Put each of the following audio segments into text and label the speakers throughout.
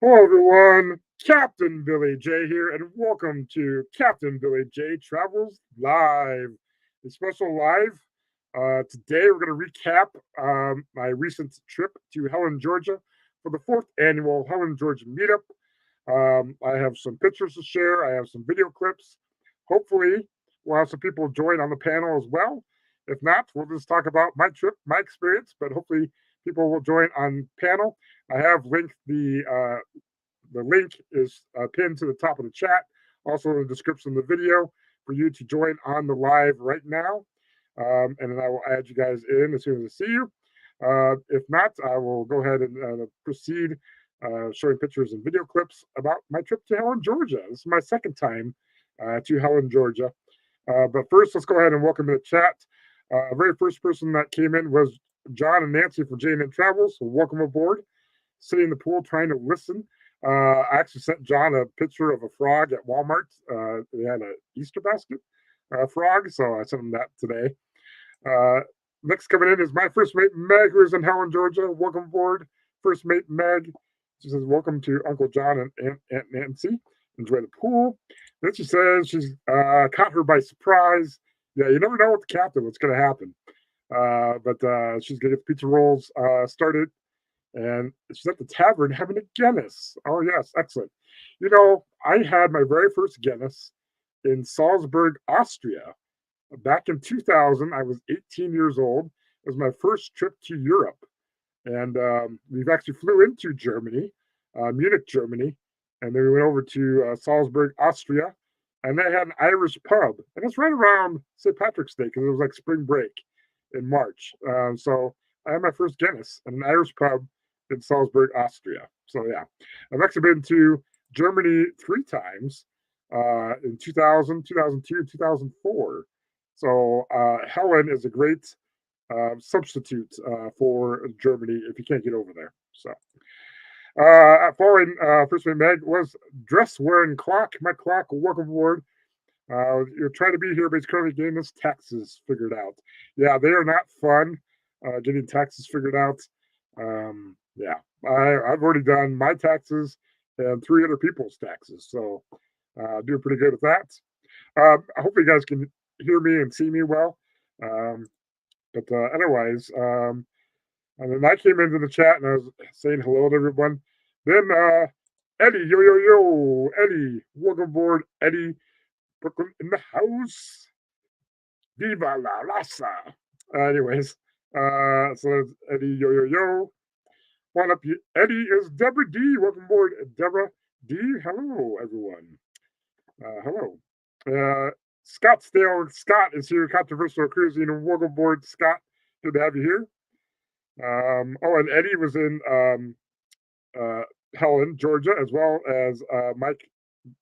Speaker 1: Hello, everyone. Captain Billy J here, and welcome to Captain Billy J Travels Live, a special live. Today, we're going to recap my recent trip to Helen, Georgia for the fourth annual Helen, Georgia Meetup. I have some pictures to share, I have some video clips. Hopefully, we'll have some people join on the panel as well. If not, we'll just talk about my trip, my experience, but hopefully, people will join on panel. I have linked the link is pinned to the top of the chat, also in the description of the video for you to join on the live right now. And then I will add you guys in as soon as I see you. If not, I will go ahead and proceed showing pictures and video clips about my trip to Helen, Georgia. This is my second time to Helen, Georgia. But first, let's go ahead and welcome to the chat. Very first person that came in was John and Nancy from J&N Travels. So welcome aboard. Sitting in the pool trying to listen. I actually sent John a picture of a frog at Walmart. They had an Easter basket frog, so I sent him that today. Next coming in is my first mate, Meg, who is in Helen, Georgia. Welcome aboard, first mate, Meg. She says, welcome to Uncle John and Aunt Nancy. Enjoy the pool. Then she says she's caught her by surprise. Yeah, you never know with the captain what's going to happen. But she's going to get the pizza rolls started. And she's at the tavern having a Guinness. Oh, yes, excellent. You know, I had my very first Guinness in Salzburg, Austria. Back in 2000, I was 18 years old. It was my first trip to Europe. And we've actually flew into Germany, Munich, Germany. And then we went over to Salzburg, Austria. And they had an Irish pub. And it's right around St. Patrick's Day because it was like spring break in March. So I had my first Guinness in an Irish pub in Salzburg, Austria. So yeah, I've actually been to Germany 3 times in 2000, 2002, 2004. So Helen is a great substitute for Germany if you can't get over there. So following first name Meg was dress wearing clock. My clock, welcome aboard. You're trying to be here, but he's currently getting his taxes figured out. Yeah, they are not fun getting taxes figured out. Yeah, I've already done my taxes and 3 other people's taxes, so doing pretty good at that. I hope you guys can hear me and see me well. But otherwise, and then I came into the chat and I was saying hello to everyone. Then Eddie, yo yo yo, Eddie, welcome aboard, Eddie, Brooklyn in the house. Viva la raza. Anyways, so there's Eddie, yo yo yo. One up, Eddie is Deborah D. Welcome aboard, Deborah D. Hello, everyone. Hello. Scottsdale Scott is here, Controversial Cruising, and welcome aboard, Scott. Good to have you here. Oh, and Eddie was in Helen, Georgia, as well as Mike,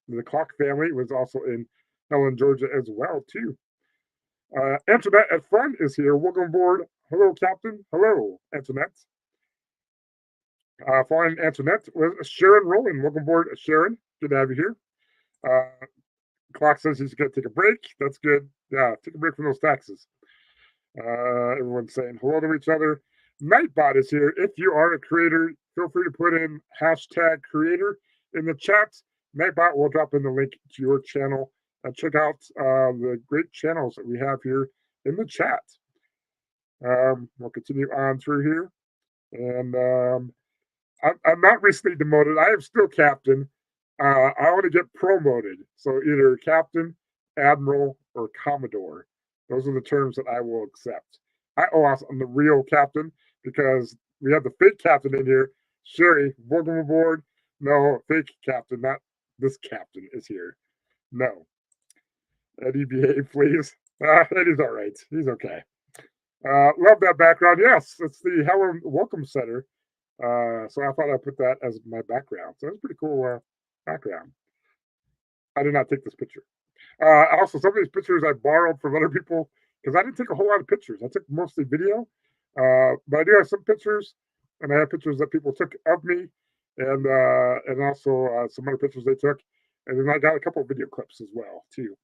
Speaker 1: the Clock family, was also in Helen, Georgia, as well, too. Antoinette at front is here. Welcome aboard. Hello, Captain. Hello, Antoinette. Following Antoinette was Sharon Rowland. Welcome aboard, Sharon. Good to have you here. Clock says he's going to take a break. That's good. Yeah, take a break from those taxes. Everyone's saying hello to each other. Nightbot is here. If you are a creator, feel free to put in hashtag creator in the chat. Nightbot will drop in the link to your channel and check out the great channels that we have here in the chat. We'll continue on through here. And I'm not recently demoted. I am still captain. I want to get promoted. So either captain, admiral, or commodore. Those are the terms that I will accept. I'm the real captain because we have the fake captain in here. Sherry, welcome aboard. No, fake captain, not this captain is here. No. Eddie, behave, please. Eddie's all right. He's okay. Love that background. Yes, it's the Helen Welcome Center. So I thought I'd put that as my background. So that's pretty cool background. I did not take this picture. Also, some of these pictures I borrowed from other people because I didn't take a whole lot of pictures. I took mostly video, but I do have some pictures, and I have pictures that people took of me, and also some other pictures they took, and then I got a couple of video clips as well too.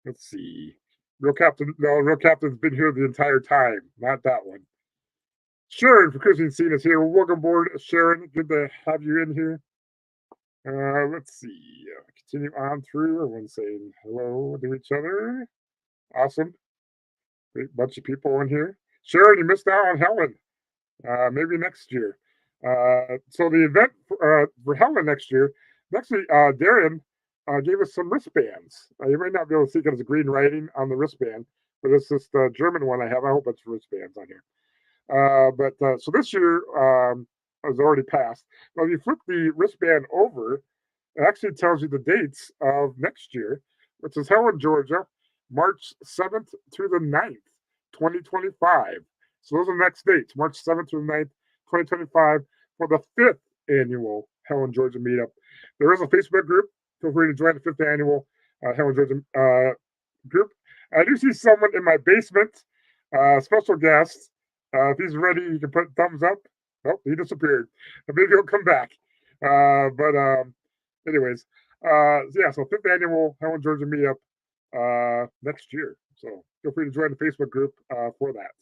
Speaker 1: Let's see. Real Captain, no, Real Captain's been here the entire time. Not that one. Sharon from Christian Scene is here. Welcome aboard, Sharon. Good to have you in here. Let's see. Continue on through. Everyone's saying hello to each other. Awesome. Great bunch of people in here. Sharon, you missed out on Helen. Maybe next year. So the event for Helen next year, actually, Darren gave us some wristbands. You might not be able to see because it's green writing on the wristband, but it's this German one I have. I hope it's wristbands on here. So this year has already passed. Now, if you flip the wristband over, it actually tells you the dates of next year, which is Helen, Georgia, March 7th through the 9th, 2025. So those are the next dates, March 7th through the 9th, 2025, for the 5th annual Helen, Georgia meetup. There is a Facebook group. Feel free to join the 5th annual Helen, Georgia group. I do see someone in my basement, special guest. If he's ready, you can put thumbs up. Oh, he disappeared. Maybe he'll come back. Anyways, yeah, so 5th annual Helen, Georgia meetup next year. So feel free to join the Facebook group for that.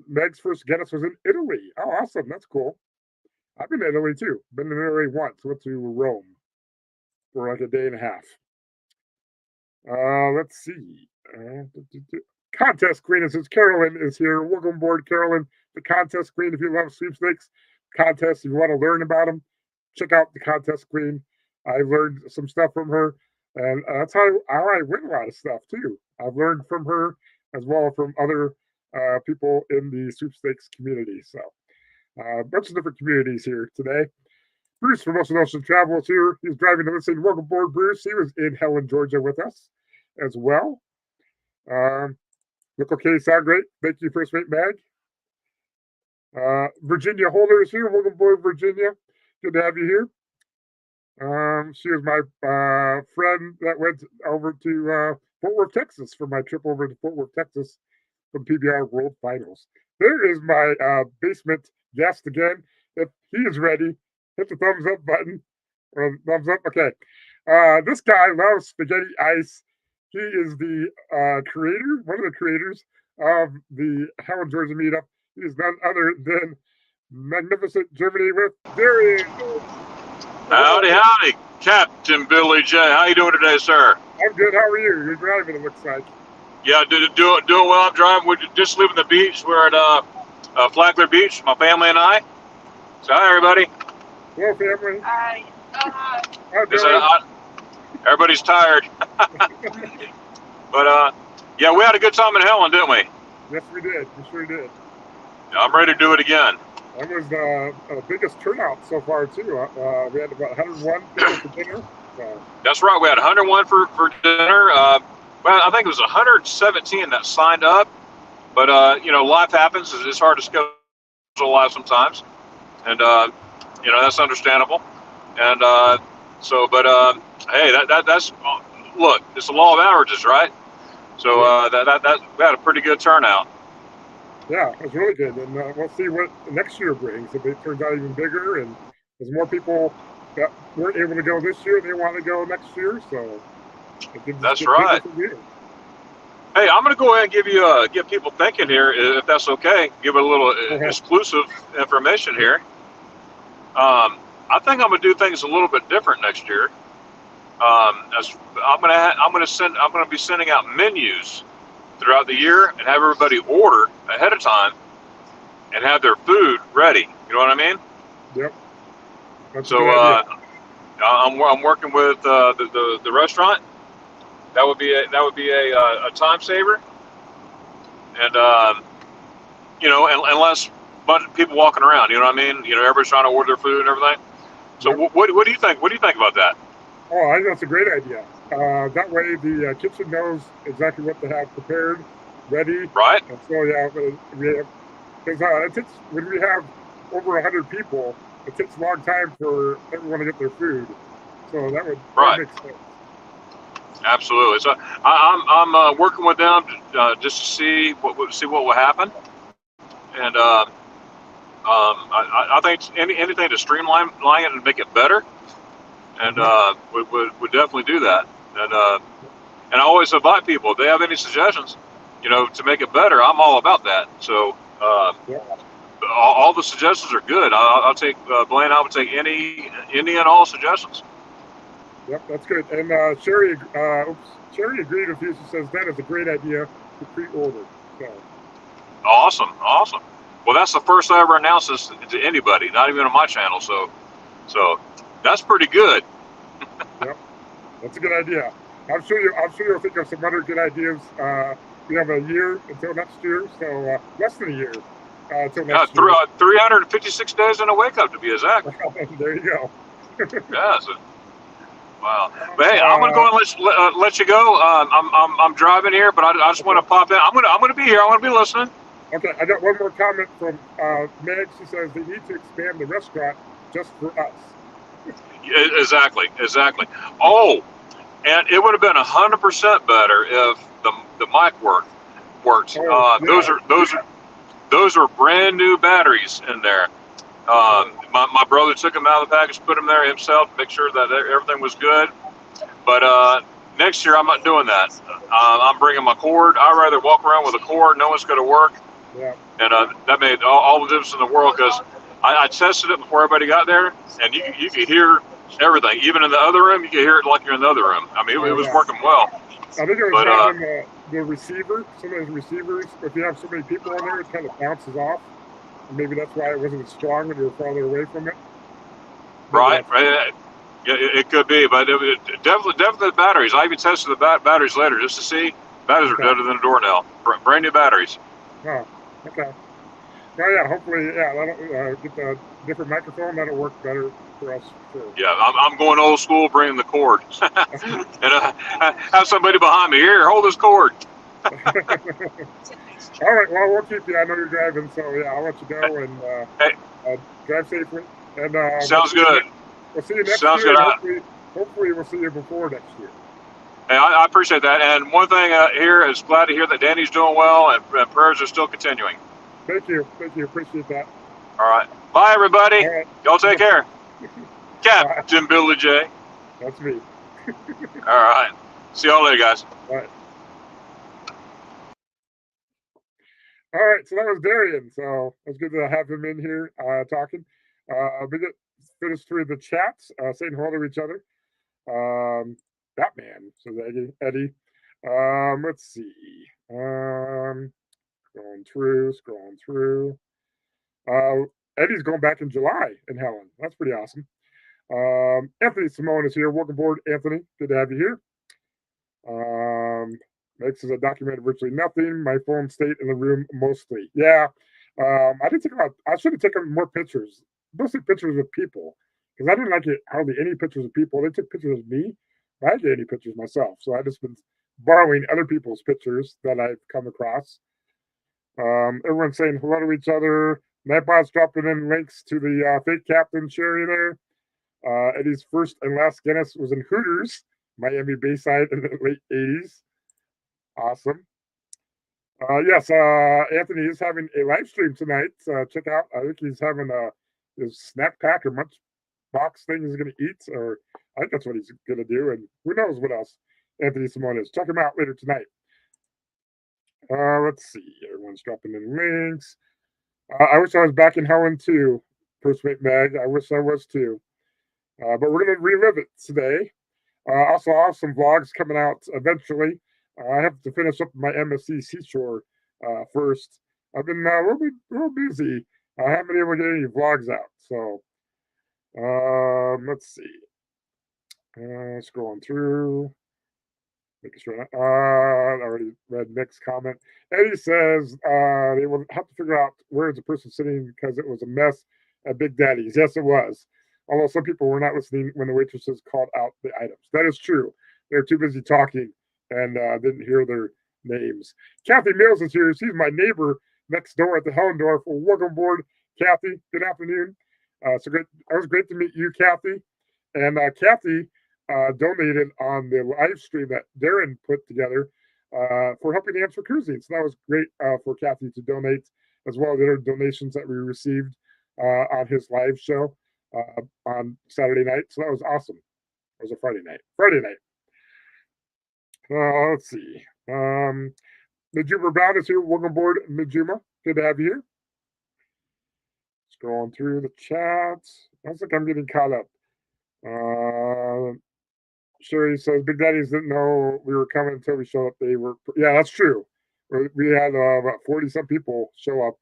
Speaker 1: Meg's first guest was in Italy. Oh, awesome. That's cool. I've been to Italy too. Been to Italy once. Went to Rome for like a day and a half. Let's see. Contest queen, since Carolyn is here. Welcome aboard, Carolyn. The contest queen. If you love sweepstakes contests, if you want to learn about them, check out the contest queen. I learned some stuff from her, and that's how I win a lot of stuff too. I've learned from her as well from other people in the sweepstakes community. So a bunch of different communities here today. Bruce from Ocean Ocean Travel is here. He's driving to listen. Welcome aboard, Bruce. He was in Helen, Georgia with us as well. Look okay, sound great. Thank you, First Mate Mag. Virginia Holder is here. Welcome aboard, Virginia. Good to have you here. She was my friend that went over to Fort Worth, Texas for my trip over to Fort Worth, Texas for the PBR World Finals. There is my basement guest again. If he is ready, hit the thumbs up button. Or thumbs up. Okay. This guy loves spaghetti ice. He is the creator, one of the creators of the Helen, Georgia meetup. He is none other than magnificent Germany with Darian.
Speaker 2: Howdy, howdy, Captain Billy J. How you doing today, sir?
Speaker 1: I'm good. How are you? You're driving, it looks like.
Speaker 2: Yeah, doing well. I'm driving. We're just leaving the beach. We're at Flagler Beach, my family and I. So, hi, everybody.
Speaker 1: Hello, family.
Speaker 3: Hi.
Speaker 2: Everybody's tired. But, yeah, we had a good time in Helen, didn't we?
Speaker 1: Yes, we did. We sure did.
Speaker 2: I'm ready to do it again.
Speaker 1: That was the biggest turnout so far, too. We had about 101 people for dinner. So.
Speaker 2: That's right. We had 101 for dinner. Well, I think it was 117 that signed up. But, life happens. It's hard to schedule live sometimes. And, that's understandable. And hey, that's look, it's the law of averages, right? So we had a pretty good turnout.
Speaker 1: Yeah, it was really good, and we'll see what next year brings. If it turns out even bigger, and there's more people that weren't able to go this year, they want to go next year. So
Speaker 2: that's right. Hey, I'm going to go ahead and give people thinking here, if that's okay. Give a little exclusive information here. I think I'm going to do things a little bit different next year. I'm going to be sending out menus throughout the year and have everybody order ahead of time and have their food ready. You know what I mean?
Speaker 1: Yep. That's
Speaker 2: so I'm working with the restaurant. That would be a time saver, and and less bunch of people walking around. You know what I mean? Everybody's trying to order their food and everything. So
Speaker 1: yep.
Speaker 2: What do you think? What do you think about that?
Speaker 1: Oh, I think that's a great idea. That way the kitchen knows exactly what to have prepared, ready.
Speaker 2: Right.
Speaker 1: And so, yeah, because it takes, when we have over 100 people, it takes a long time for everyone to get their food. So that make sense.
Speaker 2: Absolutely. So I'm working with them just to see what will happen. And I think anything to streamline it and make it better. And would definitely do that. And I always invite people if they have any suggestions, to make it better. I'm all about that. So
Speaker 1: Yeah.
Speaker 2: All the suggestions are good. I'll take Blaine. I would take any and all suggestions.
Speaker 1: Yep, that's good. And Sherry agreed with you. She says that is a great idea to pre-order. So.
Speaker 2: Awesome. Well, that's the first I ever announced this to anybody, not even on my channel. So that's pretty good.
Speaker 1: Yep, that's a good idea. I'm sure you'll think of some other good ideas. We have a year until next year, so less than a year until next year.
Speaker 2: 356 days in a wake up, to be exact.
Speaker 1: There you go.
Speaker 2: Yeah. Wow. But hey, I'm gonna go and let you go. I'm driving here, but I just want to pop in. I'm gonna be here. I want to be listening.
Speaker 1: Okay, I got one more comment from Meg. She says they need to expand the restaurant just for us.
Speaker 2: Exactly. Oh, and it would have been 100% better if the mic worked.
Speaker 1: Oh, yeah.
Speaker 2: Those are brand new batteries in there. My brother took them out of the package, put them there himself, make sure that everything was good. But next year I'm not doing that. I'm bringing my cord. I'd rather walk around with a cord. No one's going to work.
Speaker 1: Yeah.
Speaker 2: And that made all the difference in the world, because I tested it before everybody got there, and you could hear everything. Even in the other room, you could hear it like you're in the other room. I mean, it was working well.
Speaker 1: I think it was having the receiver, some of those receivers, if you have so many people on there, it kind of bounces off. And maybe that's why it wasn't as strong when you were farther away from it.
Speaker 2: Right. Yeah, it could be, but definitely the batteries. I even tested the batteries later just to see. Batteries are better than a door nail. Brand new batteries.
Speaker 1: Oh, okay. Well, yeah, hopefully, that'll get the different microphone. That'll work better for us. Too.
Speaker 2: Yeah, I'm going old school, bringing the cord. And have somebody behind me. Here, hold this cord.
Speaker 1: All right, well, we'll keep you. I know you're driving, so yeah, I'll let you go and drive safely. And
Speaker 2: sounds good.
Speaker 1: We'll see you next year. Hopefully, we'll see you before next year.
Speaker 2: Hey, I appreciate that. And one thing here is glad to hear that Danny's doing well, and prayers are still continuing.
Speaker 1: Thank you. Appreciate that.
Speaker 2: All right. Bye, everybody. Right. Y'all take care. Captain Billy J.
Speaker 1: That's me.
Speaker 2: All right. See y'all later, guys.
Speaker 1: All right. So that was Darian. So it was good to have him in here talking. We finished through the chats, saying hello to each other. Batman, says Eddie. Let's see. Scrolling through. Eddie's going back in July in Helen. That's pretty awesome. Anthony Simone is here. Welcome aboard, Anthony. Good to have you here. Max says I documented virtually nothing. My phone stayed in the room mostly. Yeah. I should have taken more pictures, mostly pictures of people, because I didn't get hardly any pictures of people. They took pictures of me. I didn't get any pictures myself, so I just been borrowing other people's pictures that I've come across. Everyone's saying hello to each other. Nightbot's dropping in links to the fake Captain Sherry there. Eddie's first and last Guinness was in Hooters, Miami Bayside in the late 80s. Awesome. Yes, Anthony is having a live stream tonight. Check out. I think he's having his snack pack or munch box thing he's going to eat, or I think that's what he's going to do. And who knows what else Anthony Simone is. Check him out later tonight. Let's see. Everyone's dropping in links. I wish I was back in Helen too, First Mate Mag. I wish I was too. But we're going to relive it today. Also, I have some vlogs coming out eventually. I have to finish up my MSC Seashore first. I've been a little busy. I haven't been able to get any vlogs out. So, let's see. Scrolling through. Making sure. I already read Nick's comment. Eddie says they will have to figure out where is the person sitting because it was a mess at Big Daddy's. Yes, it was. Although some people were not listening when the waitresses called out the items. That is true. They're too busy talking and didn't hear their names. Kathy Mills is here. She's my neighbor next door at the Hellendorf. Well, welcome aboard, Kathy. Good afternoon. So great. It was great to meet you, Kathy. And Kathy donated on the live stream that Darren put together for helping answer cruising. So that was great for Kathy to donate, as well as the other donations that we received on his live show on Saturday night. So that was awesome. It was a Friday night. Let's see. Najuma Brown is here. Welcome aboard, Najuma. Good to have you here. Scrolling through the chats. Looks like I'm getting caught up. Sherry says Big Daddies didn't know we were coming until we showed up. They were, yeah, that's true. We had about 40 some people show up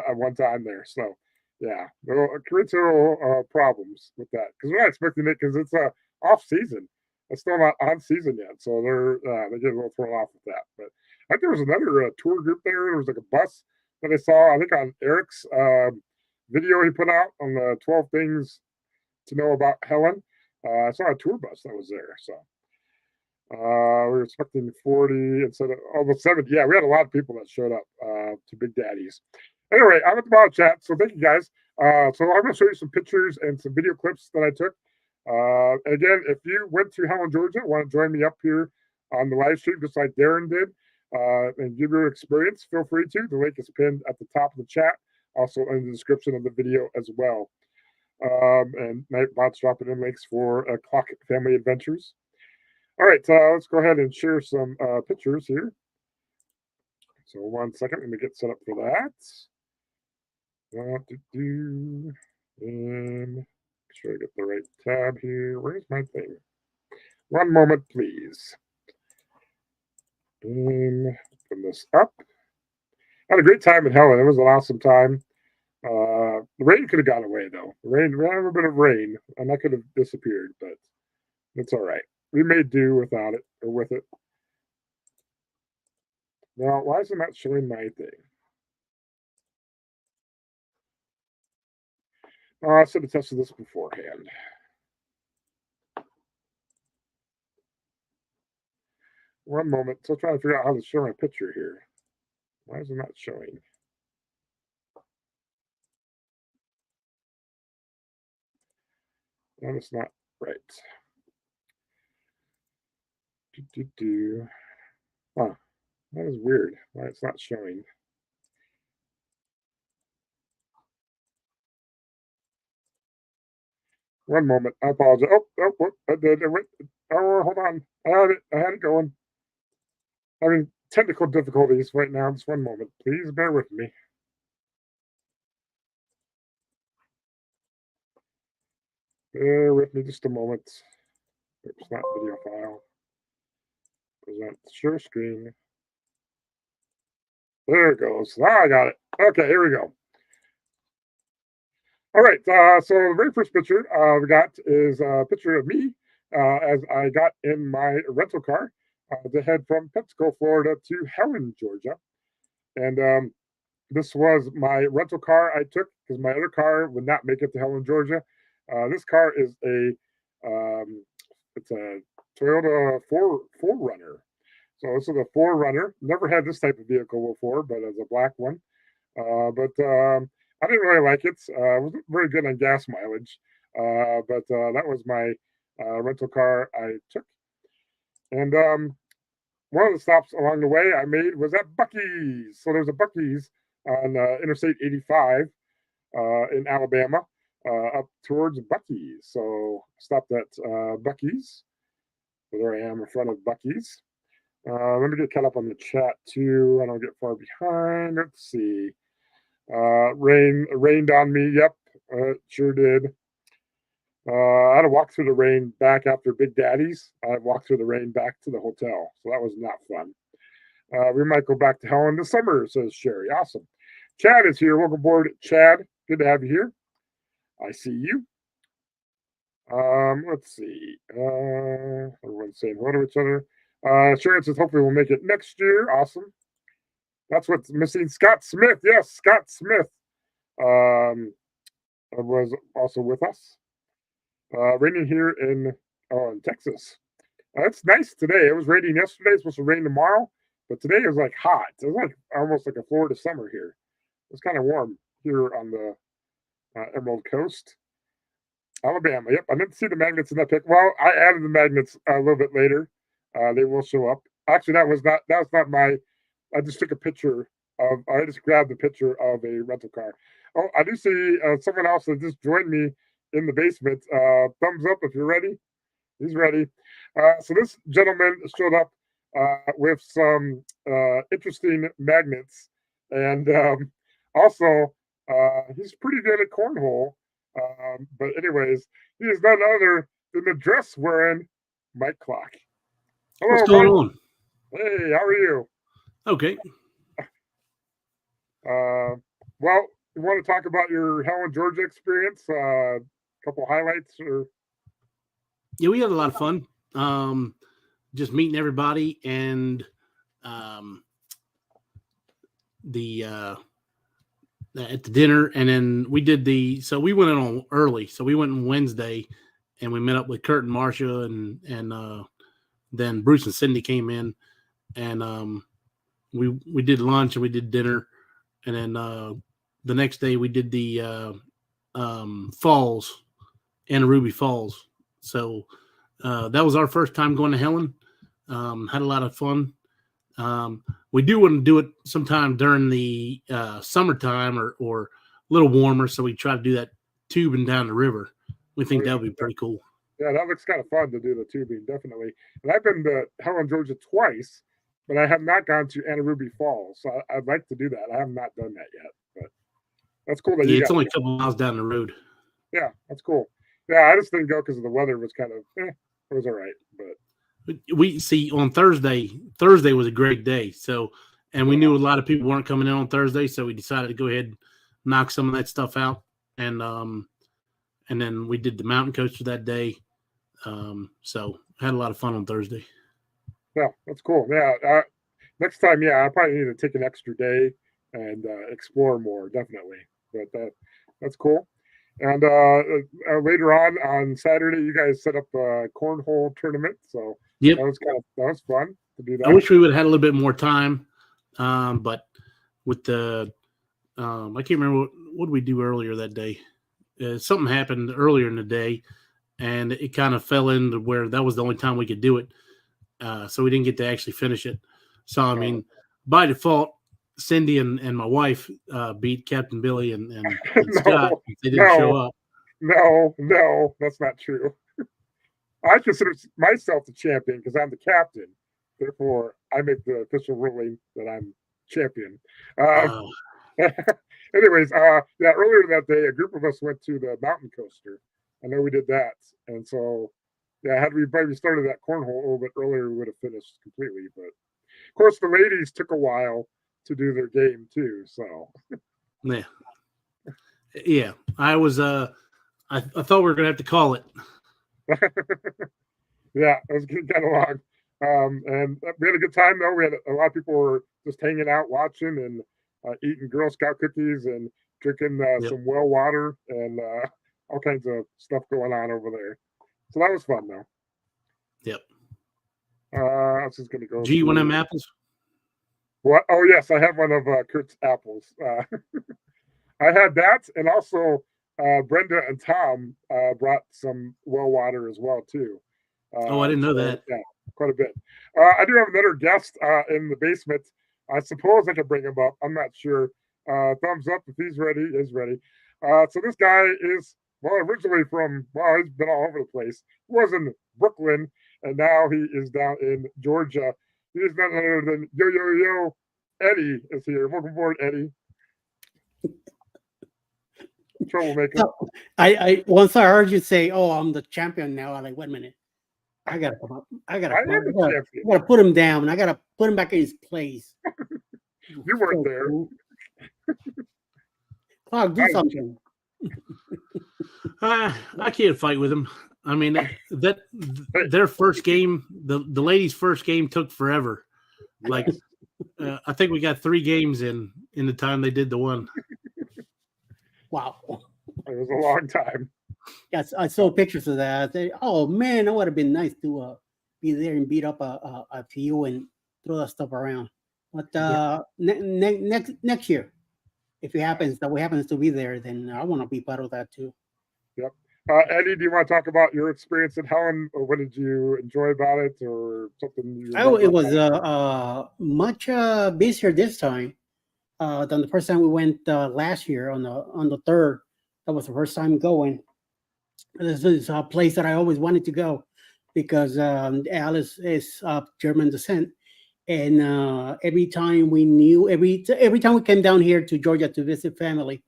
Speaker 1: at one time there. So, yeah, it creates little problems with that because we're not expecting it because it's off season. It's still not on season yet, so they get a little thrown off with that. But I think there was another tour group there. There was like a bus that I saw. I think on Eric's video he put out on the 12 things to know about Helen. I saw a tour bus that was there. So we were expecting 40 instead of almost 70. Yeah, we had a lot of people that showed up to Big Daddies. Anyway, I'm at the bottom chat, so thank you guys. So I'm going to show you some pictures and some video clips that I took. Again, if you went to Helen, Georgia, want to join me up here on the live stream, just like Darren did, and give your experience, feel free to. The link is pinned at the top of the chat, also in the description of the video as well. And Nightbot's dropping in links for Clock Family Adventures. All right, let's go ahead and share some pictures here. So 1 second, let me get set up for that. And make sure I get the right tab here. Where's my thing? 1 moment, please. And open this up. I had a great time in Helen. It was an awesome time. The rain could have gone away though. We had a little bit of rain, and that could have disappeared, but it's all right. We made do without it or with it. Now, why is it not showing my thing? Oh, I should have tested this beforehand. One moment. Still trying to figure out how to show my picture here. Why is it not showing? And it's not right. Huh. That is weird. Why it's not showing. One moment. I apologize. I did. It went. Oh, hold on. I had it going. Having technical difficulties right now. Just 1 moment. Please bear with me. Bear with me just a moment. It's not video file. Present share screen. There it goes. Now I got it. Okay, here we go. All right. So the very first picture we got is a picture of me as I got in my rental car to head from Pensacola, Florida to Helen, Georgia. And this was my rental car I took because my other car would not make it to Helen, Georgia. This car is it's a Toyota 4Runner. So this is a 4Runner. Never had this type of vehicle before, but as a black one. But I didn't really like it. It wasn't very good on gas mileage. But that was my rental car I took. And one of the stops along the way I made was at Buc-ee's. So there's a Buc-ee's on Interstate 85 in Alabama up towards Buc-ee's. So stopped at Buc-ee's. So there I am in front of Buc-ee's. Let me get caught up on the chat too. I don't get far behind. Let's see. Rained on me. Yep, sure did. I had to walk through the rain back after Big Daddy's. I walked through the rain back to the hotel, so that was not fun. We might go back to Helen this summer, says Sherry. Awesome. Chad is here. Welcome aboard, Chad. Good to have you here. I see you. Let's see. Everyone's saying hello to each other. Sharon says hopefully we'll make it next year. Awesome. That's what's missing. Scott Smith. Yes, Scott Smith was also with us. Raining here in Texas. It's nice today. It was raining yesterday. It's supposed to rain tomorrow, but today it was like hot. It was like almost like a Florida summer here. It's kind of warm here on the Emerald Coast. Alabama. Yep, I didn't see the magnets in that pic. Well, I added the magnets a little bit later. They will show up. Actually, that was not my. I just took a picture of. I just grabbed a picture of a rental car. Oh, I do see someone else that just joined me in the basement. Thumbs up if you're ready. He's ready. So this gentleman showed up with some interesting magnets, and Also, he's pretty good at cornhole. But anyways, he is none other than the dress wearing Mike Clock.
Speaker 3: Hello, what's going on?
Speaker 1: Hey, how are you?
Speaker 3: Okay.
Speaker 1: Well, you want to talk about your Helen, Georgia experience? A couple highlights, or?
Speaker 3: Yeah, we had a lot of fun. Just meeting everybody and at the dinner, and then we did so we went in on early. So we went on Wednesday and we met up with Kurt and Marcia, and then Bruce and Cindy came in, and we did lunch and we did dinner, and then the next day we did the falls, Ruby Falls. So that was our first time going to Helen. Had a lot of fun. We do want to do it sometime during the summertime or a little warmer, so we try to do that tubing down the river. We think that would be pretty cool.
Speaker 1: Yeah, that looks kind of fun to do the tubing, definitely. And I've been to Helen, Georgia twice, but I have not gone to Ruby Falls. So I'd like to do that. I have not done that yet, but that's cool.
Speaker 3: It's only a couple miles down the road.
Speaker 1: Yeah, that's cool. Yeah, I just didn't go because the weather was kind of, it was all right. But
Speaker 3: we see on Thursday was a great day. So, and we knew a lot of people weren't coming in on Thursday, so we decided to go ahead and knock some of that stuff out. And then we did the mountain coaster that day. So had a lot of fun on Thursday.
Speaker 1: Yeah, that's cool. Yeah. Next time, I probably need to take an extra day and explore more, definitely. But that's cool. And later on Saturday, you guys set up a cornhole tournament. So
Speaker 3: yep.
Speaker 1: that was fun to do that.
Speaker 3: I wish we would have had a little bit more time. But with the I can't remember what did we do earlier that day. Something happened earlier in the day, and it kind of fell into where that was the only time we could do it. So we didn't get to actually finish it. So, I mean, by default, Cindy and my wife beat Captain Billy and Scott. They didn't show up.
Speaker 1: No, that's not true. I consider myself the champion because I'm the captain. Therefore, I make the official ruling that I'm champion. Anyways, earlier that day, a group of us went to the mountain coaster. I know we did that. And so, had we maybe started that cornhole a little bit earlier, we would have finished completely. But, of course, the ladies took a while to do their game, too. So,
Speaker 3: yeah. I was, I thought we were going to have to call it.
Speaker 1: Yeah, it was getting kind of long. And we had a good time, though. We had a lot of people were just hanging out, watching, and eating Girl Scout cookies and drinking some well water and all kinds of stuff going on over there. So that was fun, though.
Speaker 3: Yep.
Speaker 1: I was just going to go.
Speaker 3: Do you want them apples?
Speaker 1: What? Oh, yes, I have one of Kurt's apples. I had that, and also Brenda and Tom brought some well water as well, too.
Speaker 3: I didn't know that.
Speaker 1: Yeah, quite a bit. I do have another guest in the basement. I suppose I could bring him up. I'm not sure. Thumbs up if he's ready. Is ready. So this guy is, originally from, he's been all over the place. He was in Brooklyn, and now he is down in Georgia. He is none other than Yo. Eddie is here. Welcome aboard, Eddie. Troublemaker.
Speaker 4: I once I heard you say, "Oh, I'm the champion now." I'm like, wait a minute. I gotta put him down. I gotta put him back in his place.
Speaker 1: You weren't there.
Speaker 4: Cool. Clark, do something.
Speaker 3: I can't fight with him. I mean, their first game, the ladies' first game took forever. Like, I think we got 3 games in the time they did the one.
Speaker 4: Wow,
Speaker 1: it was a long time.
Speaker 4: Yes, I saw pictures of that. I said, "Oh man, that would have been nice to be there and beat up a few and throw that stuff around." But next year, if it happens that we happens to be there, then I want to be part of that too.
Speaker 1: Yep. Eddie, do you want to talk about your experience at Helen, or what did you enjoy about it, or something?
Speaker 4: It was much busier this time than the first time we went last year on the 3rd. That was the first time going. This is a place that I always wanted to go because Alice is of German descent, And every time we knew, every time we came down here to Georgia to visit family,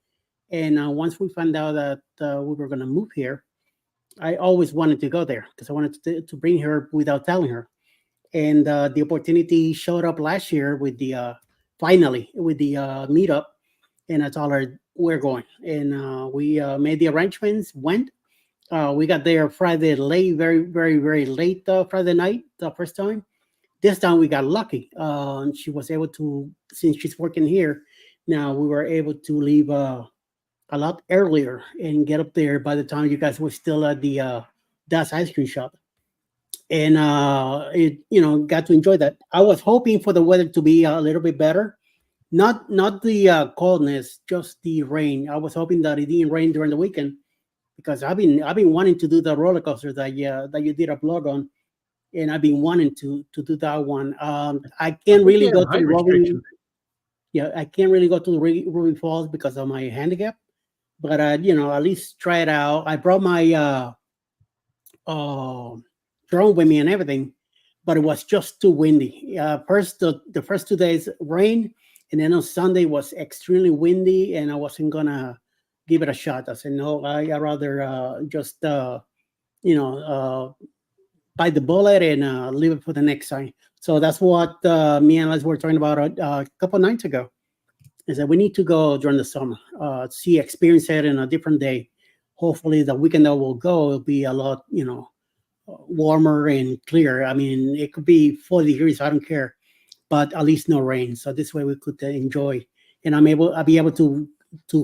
Speaker 4: and once we found out that we were going to move here, I always wanted to go there because I wanted to bring her without telling her. And the opportunity showed up last year with the finally with the meetup, and I told her we're going, and we made the arrangements. Went. We got there Friday late, very, very, very late Friday night, the first time. This time we got lucky. She was able to, since she's working here, now we were able to leave a lot earlier and get up there by the time you guys were still at the Das ice cream shop. And it, got to enjoy that. I was hoping for the weather to be a little bit better, not the coldness, just the rain. I was hoping that it didn't rain during the weekend because I've been wanting to do the roller coaster that you did a blog on, and I've been wanting to do that one. I can't really go to the Ruby. Yeah, I can't really go to the Ruby Falls because of my handicap, but at least try it out. I brought my drone with me and everything, but it was just too windy. First, the first 2 days rain, and then on Sunday was extremely windy, and I wasn't gonna give it a shot. I said no, I rather just bite the bullet and leave it for the next time. So that's what me and Les were talking about a couple of nights ago. Is that we need to go during the summer, experience it in a different day. Hopefully, the weekend that we'll go will be a lot, warmer and clear. I mean, it could be 40 degrees. I don't care, but at least no rain. So this way we could enjoy, and I'll be able to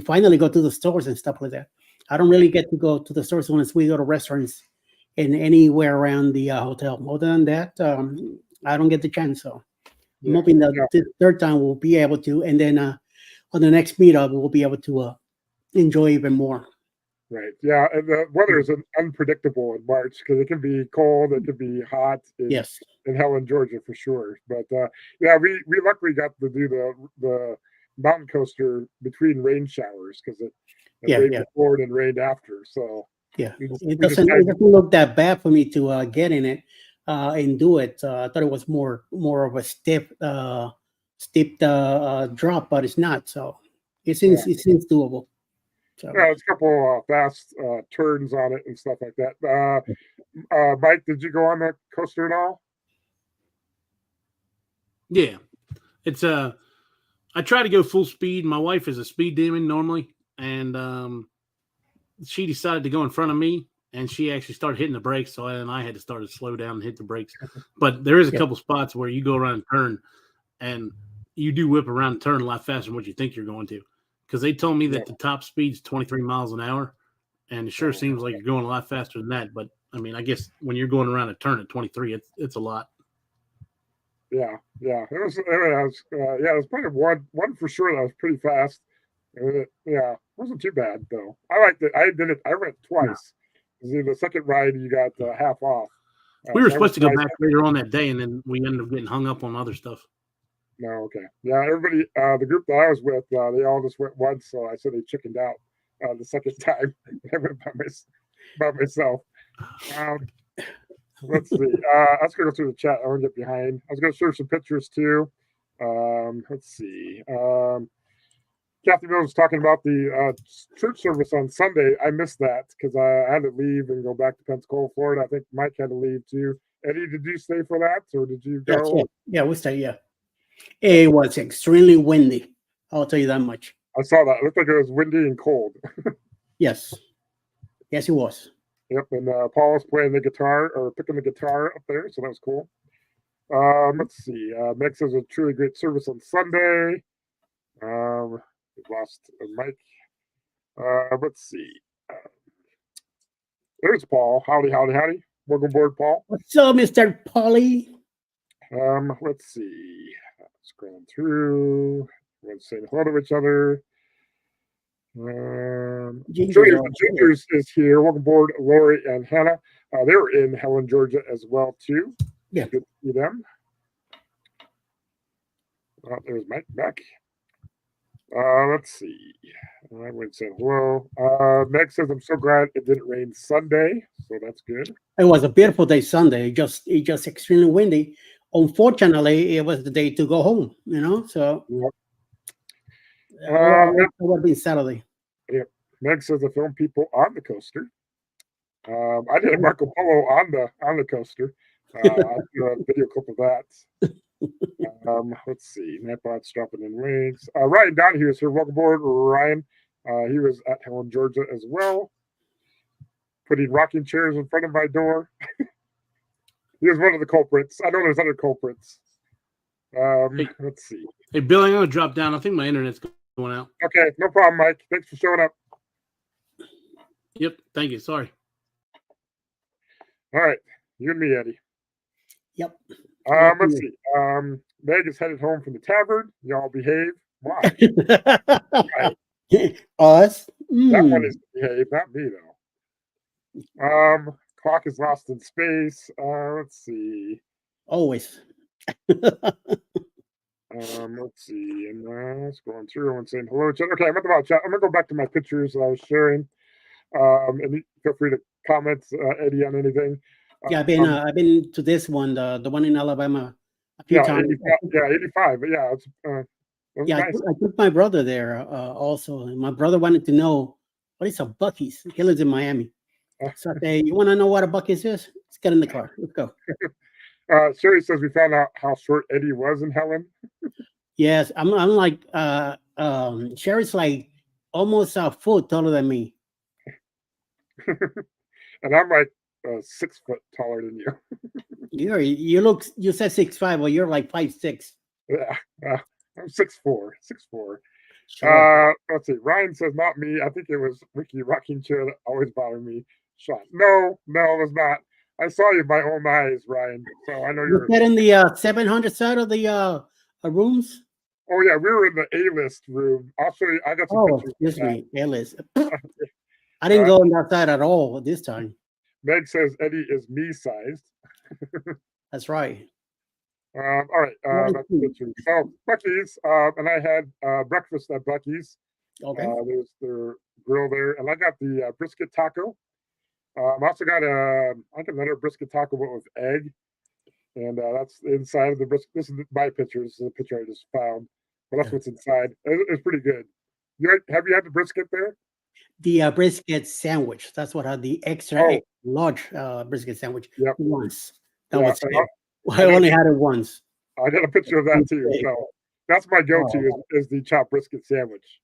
Speaker 4: finally go to the stores and stuff like that. I don't really get to go to the stores unless we go to restaurants and anywhere around the hotel. Other than that, I don't get the chance. So I'm hoping that the third time we'll be able to, and then on the next meetup we'll be able to enjoy even more.
Speaker 1: Right. Yeah, and the weather is unpredictable in March because it can be cold, it can be hot. In Helen, Georgia, for sure. But we luckily got to do the mountain coaster between rain showers because it rained before and rained after. So
Speaker 4: it doesn't look that bad for me to get in it and do it. I thought it was more of a steep drop, but it's not. So it seems doable. So.
Speaker 1: It's a couple fast turns on it and stuff like that. Mike, did you go on the coaster at all?
Speaker 3: Yeah, it's I try to go full speed. My wife is a speed demon normally, and she decided to go in front of me, and she actually started hitting the brakes. So then I had to start to slow down and hit the brakes. But there is a couple spots where you go around a turn, and you do whip around the turn a lot faster than what you think you're going to. Because they told me that the top speed is 23 miles an hour, and it sure seems like you're going a lot faster than that. But I mean, I guess when you're going around a turn at 23, it's a lot.
Speaker 1: Yeah. It was probably one for sure that was pretty fast. It wasn't too bad though. I liked it. I did it. I went twice. Yeah. The second ride, you got half off.
Speaker 3: We were supposed to go back later on that day, and then we ended up getting hung up on other stuff.
Speaker 1: No, okay. Yeah, everybody, the group that I was with, they all just went once, so I said they chickened out the second time. I went by myself. Let's see. I was going to go through the chat. I want to get behind. I was going to share some pictures too. Let's see. Kathy Mills was talking about the church service on Sunday. I missed that because I had to leave and go back to Pensacola, Florida. I think Mike had to leave too. Eddie, did you stay for that, or did you go?
Speaker 4: Yeah, we stayed, yeah. It was extremely windy. I'll tell you that much.
Speaker 1: I saw that. It looked like it was windy and cold.
Speaker 4: Yes, it was.
Speaker 1: Yep, and Paul was playing the guitar or picking the guitar up there, so that was cool. Let's see. Meg says a truly great service on Sunday. We lost Mike. Let's see. There's Paul. Howdy. Welcome aboard, Paul.
Speaker 4: What's up, Mr. Paulie?
Speaker 1: Let's see. Scrolling through. Everyone's saying hello to each other. Gingers is here. Welcome aboard, Lori and Hannah. They were in Helen, Georgia as well, too.
Speaker 4: Yeah.
Speaker 1: Good to see them. There's Mike back. Let's see. I went say hello. Meg says, I'm so glad it didn't rain Sunday, so that's good.
Speaker 4: It was a beautiful day Sunday. It just extremely windy. unfortunately, it was the day to go home. So
Speaker 1: Yep.
Speaker 4: it would have been Saturday.
Speaker 1: Yep. Meg says the film people on the coaster. I did a Marco Polo on the coaster. I'll do a video clip of that. Let's see. Nightbot's dropping in links. Ryan Donahue is here. Welcome aboard, Ryan. He was at Helen, Georgia as well. Putting rocking chairs in front of my door. He was one of the culprits. I know there's other culprits. Let's see.
Speaker 3: Hey, Billy, I'm going to drop down. I think my internet's going out.
Speaker 1: Okay, no problem, Mike. Thanks for showing up.
Speaker 3: Yep, thank you. Sorry.
Speaker 1: All right, you and me, Eddie.
Speaker 4: Yep.
Speaker 1: Let's see. Meg is headed home from the tavern. Y'all behave. Why? Right.
Speaker 4: Us?
Speaker 1: That one is behave, not me though. Clock is lost in space. Let's see.
Speaker 4: Always.
Speaker 1: Let's see. And scrolling through. Everyone's saying hello, chat. Okay, I'm about chat. I'm gonna go back to my pictures that I was sharing. And feel free to comment, Eddie, on anything.
Speaker 4: Yeah, I've been to this one, the one in Alabama, a few times.
Speaker 1: 85. But yeah, it's nice.
Speaker 4: I took my brother there also, and my brother wanted to know what is a Buc-ee's. He lives in Miami, so I say, "You want to know what a Buc-ee's is? Let's get in the car. Let's go."
Speaker 1: Sherry says we found out how short Eddie was in Helen.
Speaker 4: Yes, I'm like Sherry's like almost a foot taller than me,
Speaker 1: and I'm like 6 foot taller than you.
Speaker 4: You said 6'5", well, you're like 5'6".
Speaker 1: Yeah, I'm 6'4". 6'4".
Speaker 4: Sure.
Speaker 1: Let's see. Ryan says not me. I think it was Ricky rocking chair that always bothered me. Shot. No, it was not. I saw you with my own eyes, Ryan. So I know you're
Speaker 4: in the 700 side of the rooms.
Speaker 1: Oh yeah, we were in the A-list room. I'll show you. I got some pictures.
Speaker 4: Excuse me, A-list. I didn't go on that side at all this time.
Speaker 1: Meg says Eddie is me sized.
Speaker 4: That's right.
Speaker 1: All right. So Buc-ee's, and I had breakfast at Buc-ee's.
Speaker 4: Okay.
Speaker 1: There's their grill there, and I got the brisket taco. I also got another brisket taco but with egg, and that's inside of the brisket. This is my picture. This is a picture I just found, but that's what's inside. It's pretty good. Have you had the brisket there?
Speaker 4: The brisket sandwich. That's what I had, the extra large brisket sandwich.
Speaker 1: Yep.
Speaker 4: Once. That was it. I only had it once.
Speaker 1: I got a picture of that too. So that's my go-to is the chopped brisket sandwich.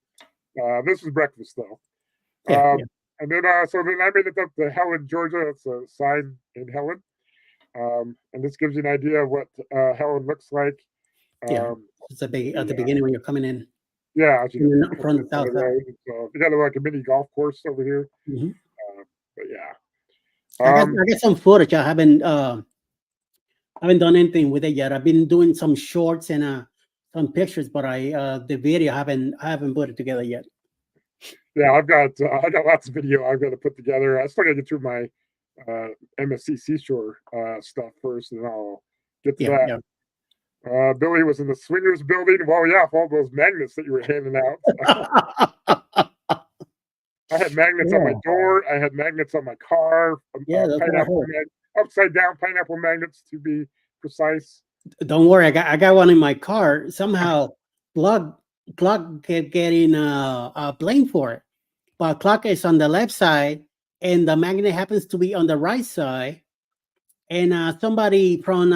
Speaker 1: This is breakfast though. And then so then I made it up to Helen, Georgia. It's a sign in Helen. And this gives you an idea of what Helen looks like.
Speaker 4: It's at the beginning when you're coming in.
Speaker 1: Yeah,
Speaker 4: from the south side.
Speaker 1: So you got like a mini golf course over here.
Speaker 4: Mm-hmm.
Speaker 1: But yeah,
Speaker 4: I got some footage. I haven't done anything with it yet. I've been doing some shorts and some pictures, but the video I haven't put it together yet.
Speaker 1: Yeah, I got lots of video I've got to put together. I still got to get through my MSC Seashore stuff first, and I'll get to that. Yeah. Billy was in the swingers building. Well, yeah, all those magnets that you were handing out. I had magnets on my door. I had magnets on my car. Upside down pineapple magnets, to be precise.
Speaker 4: Don't worry, I got one in my car. Somehow, Clark kept getting blamed for it, but Clark is on the left side, and the magnet happens to be on the right side. And somebody from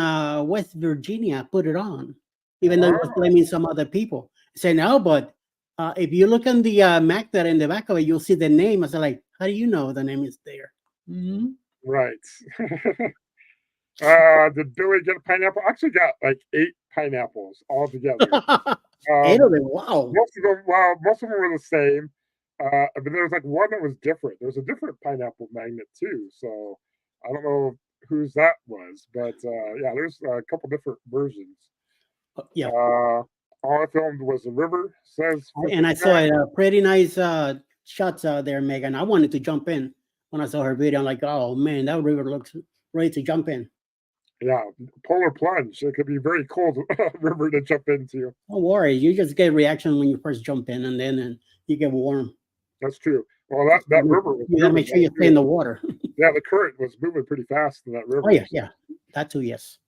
Speaker 4: West Virginia put it on, even though it was blaming some other people. Say no, but if you look on the magnet in the back of it, you'll see the name. I was like, how do you know the name is there? Mm-hmm.
Speaker 1: Right. Did Billy get a pineapple? I actually got like 8 pineapples all together.
Speaker 4: 8 of them. Wow.
Speaker 1: Most of them were the same. But there was like one that was different. There was a different pineapple magnet too. So I don't know whose that was, but yeah, there's a couple different versions.
Speaker 4: Yeah.
Speaker 1: All I filmed was the river. Says,
Speaker 4: and I saw it. Pretty nice shots there, Megan. I wanted to jump in when I saw her video. I'm like, oh man, that river looks ready to jump in.
Speaker 1: Yeah, polar plunge. It could be very cold river to jump into.
Speaker 4: Don't worry, you just get reaction when you first jump in, and then you get warm.
Speaker 1: That's true. Well, that river was
Speaker 4: you gotta make sure you stay in the water.
Speaker 1: Yeah, the current was moving pretty fast in that river.
Speaker 4: Oh yeah, that too, yes.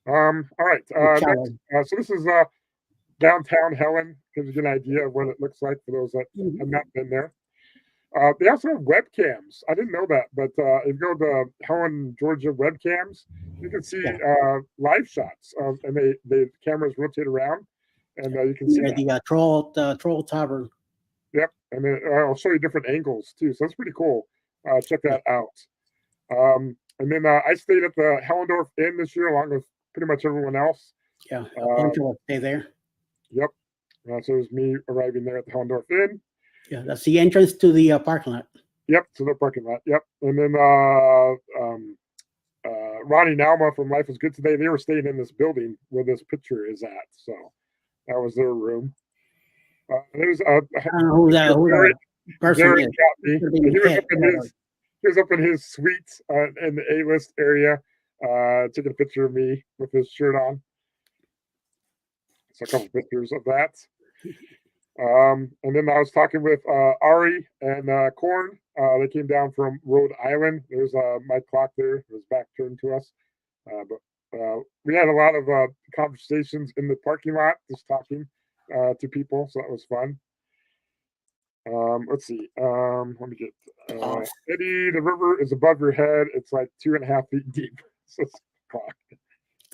Speaker 1: All right. Next, so this is downtown Helen. Gives you an idea of what it looks like for those that have not been there. They also have webcams. I didn't know that, but if you go to Helen, Georgia webcams, you can see live shots, and the cameras rotate around, and you can see
Speaker 4: the Troll Tavern.
Speaker 1: Yep, and then I'll show you different angles too. So that's pretty cool. Check that out. And then I stayed at the Hellendorf Inn this year, along with pretty much everyone else.
Speaker 4: Yeah, a bunch of us stay there.
Speaker 1: Yep. So it was me arriving there at the Hellendorf Inn.
Speaker 4: Yeah, that's the entrance to the parking lot.
Speaker 1: Yep, to the parking lot. Yep. And then Ronnie and Alma from Life is Good Today, they were staying in this building where this picture is at. So that was their room. There's
Speaker 4: who that person is.
Speaker 1: He was up in his suite in the A-list area, taking a picture of me with his shirt on. So a couple pictures of that. And then I was talking with Ari and Korn. They came down from Rhode Island. There's my clock there. It was back turned to us. But we had a lot of conversations in the parking lot, just talking to people. So that was fun. Let's see. Let me get Eddie, the river is above your head. It's like 2.5 feet deep. So it's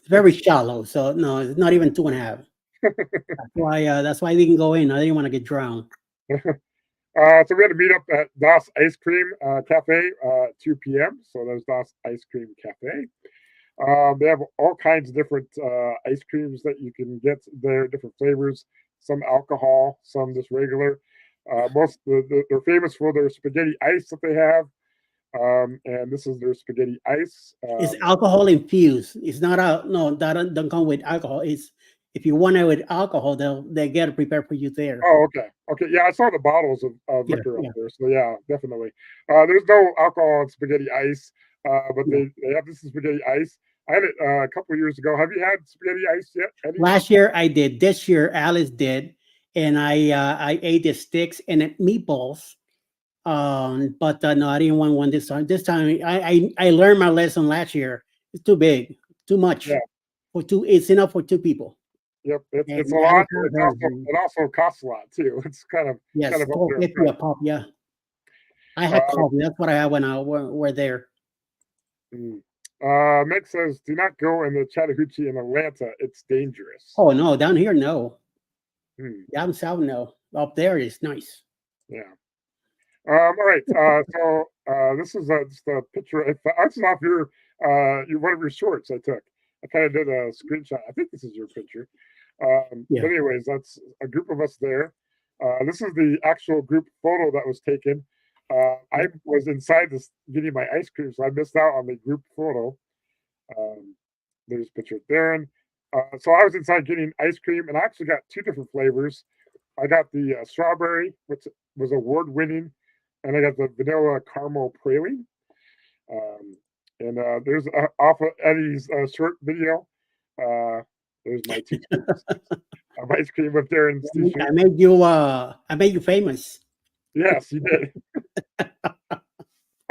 Speaker 4: It's very shallow. So no, it's not even 2.5. That's why we can go in. I didn't want to get drowned.
Speaker 1: So we had to meet up at Das Ice Cream Cafe 2 p.m. So there's Das Ice Cream Cafe. They have all kinds of different ice creams that you can get there, different flavors, some alcohol, some just regular. They're famous for their spaghetti ice that they have. And this is their spaghetti ice.
Speaker 4: It's alcohol infused. It's not don't come with alcohol. It's if you want it with alcohol, they get it prepared for you there.
Speaker 1: Oh, okay. Yeah, I saw the bottles of liquor up there. So yeah, definitely. There's no alcohol in spaghetti ice, but they have this spaghetti ice. I had it a couple of years ago. Have you had spaghetti ice yet, Eddie?
Speaker 4: Last year I did. This year Alice did, and I ate the sticks and the meatballs. But no, I didn't want one this time. This time I learned my lesson last year. It's too big, too much.
Speaker 1: Yeah.
Speaker 4: It's enough for 2 people.
Speaker 1: Yep, it's a lot. It also costs a lot too. It's kind of
Speaker 4: $4.50 a pop. Yeah, I had coffee. That's what I had when we're there.
Speaker 1: Mick says, "Do not go in the Chattahoochee in Atlanta. It's dangerous."
Speaker 4: Oh no, down here no. Down south no. Up there it's nice.
Speaker 1: Yeah. All right. So this is just a picture. This is off your one of your shorts I took. I kind of did a screenshot. I think this is your picture. But anyways, that's a group of us there. This is the actual group photo that was taken. I was inside this getting my ice cream, so I missed out on the group photo. There's a picture of Darren. So I was inside getting ice cream, and I actually got 2 different flavors. I got the strawberry, which was award-winning, and I got the vanilla caramel praline. And there's off of Eddie's short video. There's my 2 ice cream with Darren's t-shirt.
Speaker 4: I made you famous.
Speaker 1: Yes, you did.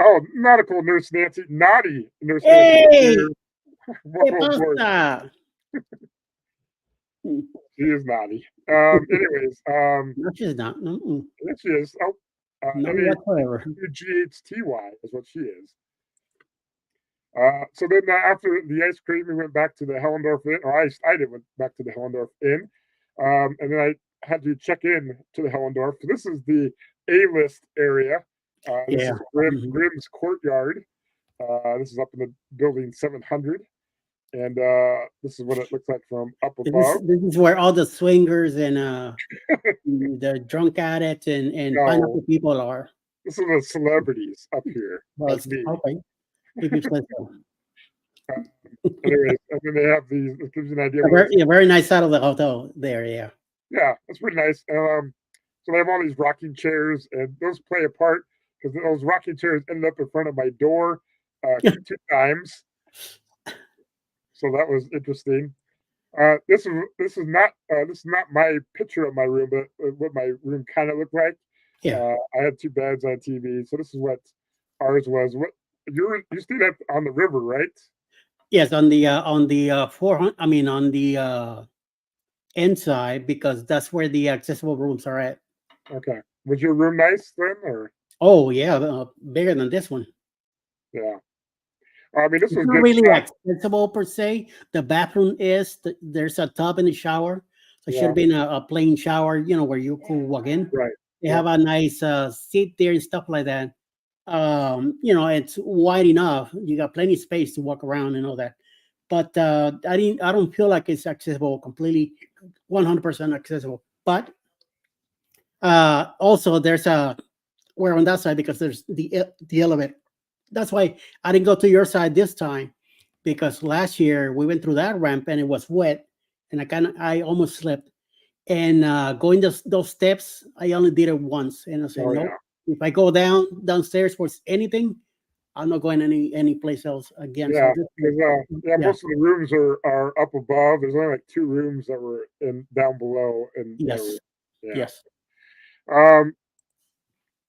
Speaker 1: Oh, nautical nurse Nancy, naughty nurse
Speaker 4: Nancy.
Speaker 1: She is naughty. Anyways,
Speaker 4: no, she's not.
Speaker 1: Yes, she is. Oh,
Speaker 4: no, whatsoever.
Speaker 1: GHTY is what she is. So then after the ice cream, we went back to the Hellendorf Inn, or I went back to the Hellendorf Inn, and then I had to check in to the Hellendorf. So this is the A-list area. This is Grimm's Courtyard. This is up in the building 700, and this is what it looks like from up above.
Speaker 4: This is where all the swingers and the drunk addicts and pineapple people are.
Speaker 1: This is the celebrities up here. That's me.
Speaker 4: Okay.
Speaker 1: Anyways, and then they have these. It gives you an idea.
Speaker 4: Very nice side of the hotel there. Yeah.
Speaker 1: Yeah, that's pretty nice. So they have all these rocking chairs, and those play a part because those rocking chairs ended up in front of my door 2 times. So that was interesting. This is not my picture of my room, but what my room kind of looked like.
Speaker 4: Yeah.
Speaker 1: I had 2 beds on TV, so this is what ours was. What you stayed up on the river, right?
Speaker 4: Yes, on the 400. I mean, on the inside, because that's where the accessible rooms are at.
Speaker 1: Okay. Was your room nice then, or?
Speaker 4: Oh yeah, bigger than this one.
Speaker 1: Yeah. I mean, this
Speaker 4: It's
Speaker 1: was
Speaker 4: not
Speaker 1: good.
Speaker 4: really accessible per se. The bathroom is. There's a tub in the shower. So it should have been a plain shower, where you could walk in.
Speaker 1: Right.
Speaker 4: They have a nice seat there and stuff like that. It's wide enough. You got plenty of space to walk around and all that. But I don't feel like it's accessible completely, 100% accessible. But also there's we're on that side because there's the elevator. That's why I didn't go to your side this time, because last year we went through that ramp and it was wet, and I almost slipped. And going those steps, I only did it once, and I said,
Speaker 1: Oh,
Speaker 4: nope.
Speaker 1: yeah.
Speaker 4: If I go downstairs for anything, I'm not going any place else again.
Speaker 1: Yeah,
Speaker 4: So
Speaker 1: most of the rooms are up above. There's only like 2 rooms that were down below, and
Speaker 4: yes,
Speaker 1: yeah.
Speaker 4: yes.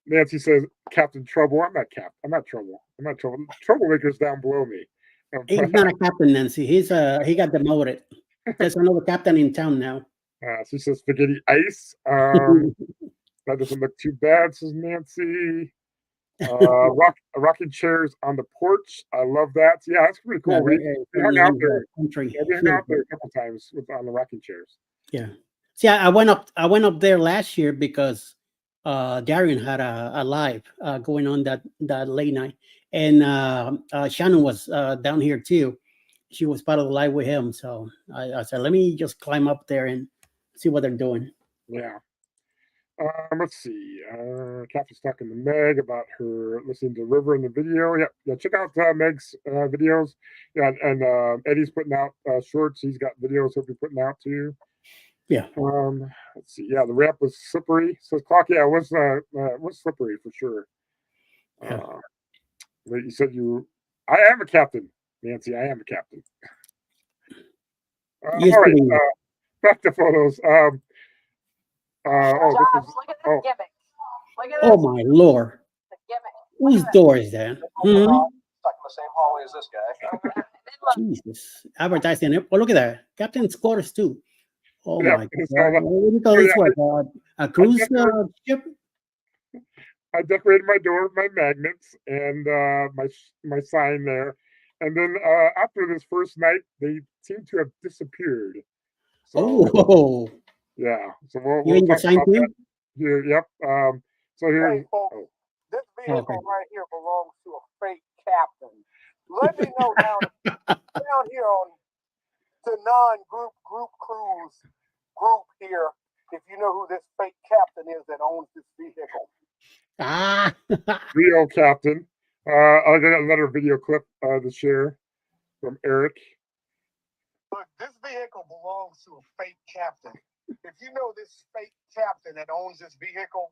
Speaker 1: Nancy says, "Captain Trouble." I'm not Trouble. I'm not Trouble. Troublemaker's down below me.
Speaker 4: He's not a captain, Nancy. He got demoted. There's another captain in town now.
Speaker 1: She says, "Spaghetti ice." That doesn't look too bad, says Nancy. Rocking chairs on the porch. I love that. Yeah, that's pretty cool. We hung out there. We hung out there a couple times on the rocking chairs.
Speaker 4: Yeah. See, I went up there last year because Darian had a live going on that late night, and Shannon was down here too. She was part of the live with him, so I said, let me just climb up there and see what they're doing.
Speaker 1: Yeah. Let's see. Captain's talking to Meg about her listening to River in the video. Yeah. Check out Meg's videos. Yeah, and Eddie's putting out shorts. He's got videos he'll be putting out too.
Speaker 4: Yeah.
Speaker 1: Let's see. Yeah, the ramp was slippery. Says Clock. Yeah, it was slippery for sure. You said I am a captain, Nancy. I am a captain. All right. Back to photos.
Speaker 5: Look at this gimmick. Look at this.
Speaker 4: Oh my Lord. Whose door is that?
Speaker 5: Stuck in the same hallway as this guy.
Speaker 4: Jesus. Advertising it. Oh, look at that. Captain's quarters too. Oh my God.
Speaker 1: What
Speaker 4: do you call this one? A cruise ship?
Speaker 1: I decorated my door with my magnets and my sign there. And then after this first night, they seem to have disappeared. So, yeah. So we'll talk about that. Here, yep. So here.
Speaker 5: Hey, folks, this vehicle right here belongs to a fake captain. Let me know down here on the non-group cruise group here if you know who this fake captain is that owns this vehicle.
Speaker 1: Real captain. I got another video clip to share from Eric.
Speaker 5: Look, this vehicle belongs to a fake captain. If you know this fake captain that owns this vehicle,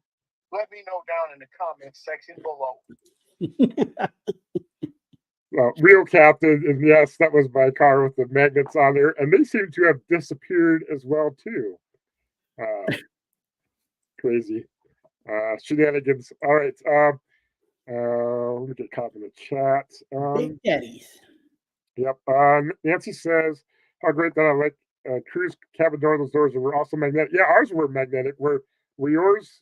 Speaker 5: let me know down in the comments section below.
Speaker 1: Real captain, and yes, that was my car with the magnets on there, and they seem to have disappeared as well too. Crazy. Shenanigans. All right. Let me get caught in the chat.
Speaker 4: Big daddies.
Speaker 1: Yep. Nancy says, "How great that I like cruise cabin door. Those doors were also magnetic. Yeah, ours were magnetic. Were yours,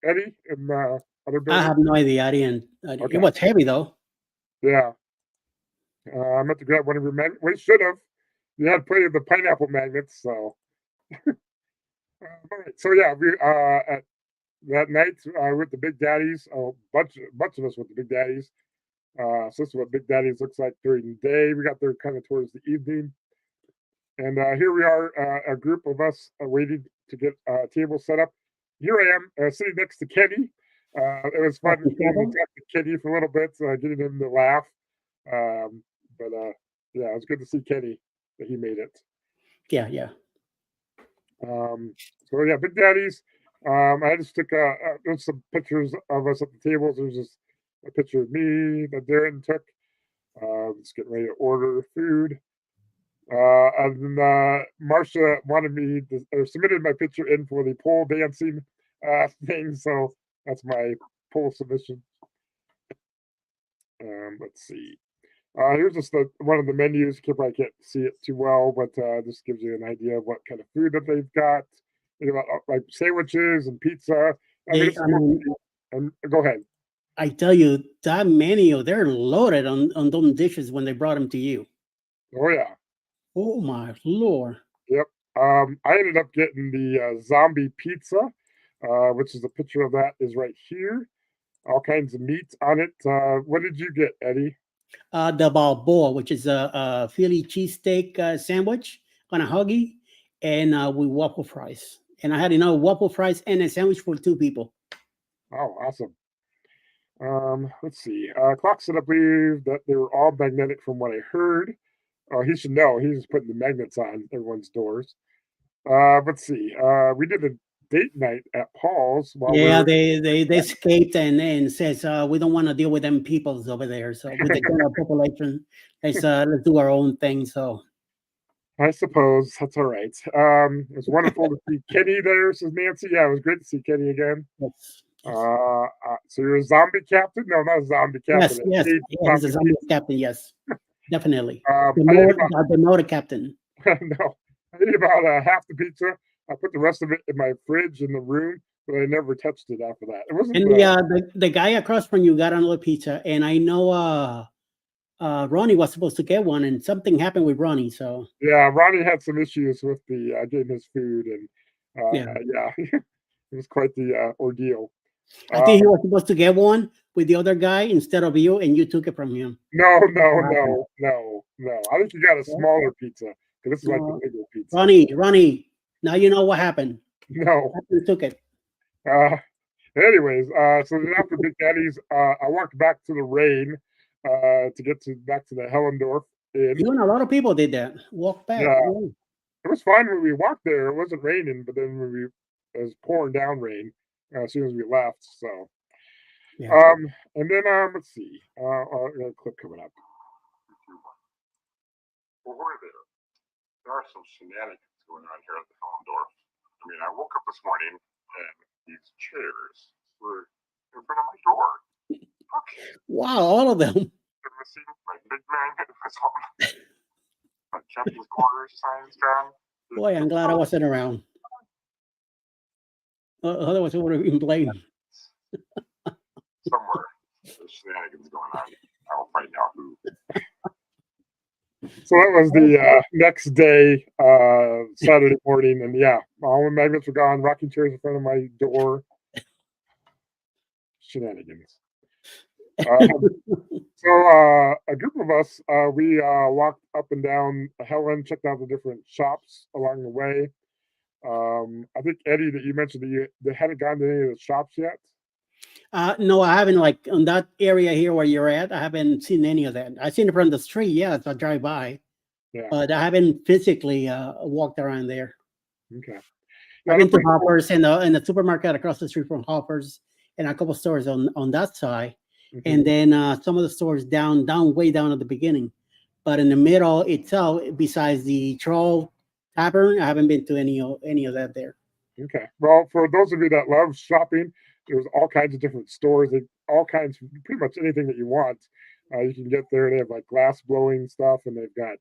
Speaker 1: Eddie, in the other building?"
Speaker 4: I have no idea. I didn't.
Speaker 1: Okay.
Speaker 4: It was heavy though.
Speaker 1: Yeah. I meant to grab one of your magnets. We should have. You had plenty of the pineapple magnets, so. All right. So yeah, we at that night with the Big Daddies. A bunch of us with the Big Daddies. So this is what Big Daddies looks like during the day. We got there kind of towards the evening, and here we are, a group of us waiting to get a table set up. Here I am sitting next to Kenny. It was fun to talk to Kenny for a little bit, getting him to laugh. But yeah, it was good to see Kenny that he made it.
Speaker 4: Yeah.
Speaker 1: So yeah, Big Daddies. I just took there's some pictures of us at the tables. There's just a picture of me that Darren took. Just getting ready to order food. And then Marcia wanted me or submitted my picture in for the pole dancing thing. So that's my pole submission. Let's see. Here's just one of the menus. You probably can't see it too well, but this gives you an idea of what kind of food that they've got. Think about like sandwiches and pizza. And go ahead.
Speaker 4: I tell you, that menu, they're loaded on those dishes when they brought them to you.
Speaker 1: Oh yeah.
Speaker 4: Oh my Lord.
Speaker 1: Yep. I ended up getting the zombie pizza, which is a picture of that is right here. All kinds of meat on it. What did you get, Eddie?
Speaker 4: The Balboa, which is a Philly cheesesteak sandwich on a huggy, and with waffle fries. And I had waffle fries and a sandwich for 2 people.
Speaker 1: Oh, awesome. Let's see. Clark said, I believe that they were all magnetic from what I heard. Oh, he should know. He's putting the magnets on everyone's doors. Let's see. We did a date night at Paul's.
Speaker 4: They escaped and says we don't want to deal with them peoples over there. So with the general population, let's do our own thing. So
Speaker 1: I suppose that's all right. It was wonderful to see Kenny there, says Nancy. Yeah, it was great to see Kenny again.
Speaker 4: Yes.
Speaker 1: So you're a zombie captain? No, not a zombie captain.
Speaker 4: Yes, he's a zombie captain. Yes, definitely. The motor captain.
Speaker 1: No, I ate about half the pizza. I put the rest of it in my fridge in the room, but I never touched it after that. It wasn't.
Speaker 4: And the guy across from you got another pizza, and I know Ronnie was supposed to get one, and something happened with Ronnie. So
Speaker 1: yeah, Ronnie had some issues with the getting his food, and it was quite the ordeal.
Speaker 4: I think he was supposed to get one with the other guy instead of you, and you took it from him.
Speaker 1: No. I think you got a smaller pizza because this is like the bigger pizza.
Speaker 4: Ronnie, now you know what happened.
Speaker 1: No,
Speaker 4: you took it.
Speaker 1: Anyways, so then after Big Daddy's, I walked back to the rain to get back to the Hellendorf Inn.
Speaker 4: You and a lot of people did that. Walk back.
Speaker 1: Yeah. It was fine when we walked there. It wasn't raining, but then it was pouring down rain as soon as we left. So, and then let's see. I got a clip coming up.
Speaker 6: Well, we're there. There are some shenanigans going on here at the Hellendorf. I mean, I woke up this morning and these chairs were in front of my door. Okay.
Speaker 4: Wow, all of them.
Speaker 6: They're missing. My big magnet was on. My captain's quarters signs down.
Speaker 4: Boy, I'm glad I wasn't around. Otherwise, it would have been blamed.
Speaker 6: Somewhere there's shenanigans going on. I'll find out who.
Speaker 1: So that was the next day, Saturday morning, and all the magnets were gone. Rocking chairs in front of my door. Shenanigans. So a group of us, we walked up and down Helen, checked out the different shops along the way. I think Eddie, that you mentioned that they hadn't gone to any of the shops yet.
Speaker 4: No, I haven't. Like on that area here where you're at, I haven't seen any of that. I've seen it from the street. Yeah, I drive by.
Speaker 1: Yeah.
Speaker 4: But I haven't physically walked around there.
Speaker 1: Okay.
Speaker 4: I've been to Hoppers and the supermarket across the street from Hoppers, and a couple stores on that side, and then some of the stores way down at the beginning. But in the middle itself, besides the Troll Tavern, I haven't been to any of that there.
Speaker 1: Okay. Well, for those of you that love shopping, there's all kinds of different stores. All kinds, pretty much anything that you want, you can get there. They have like glass blowing stuff, and they've got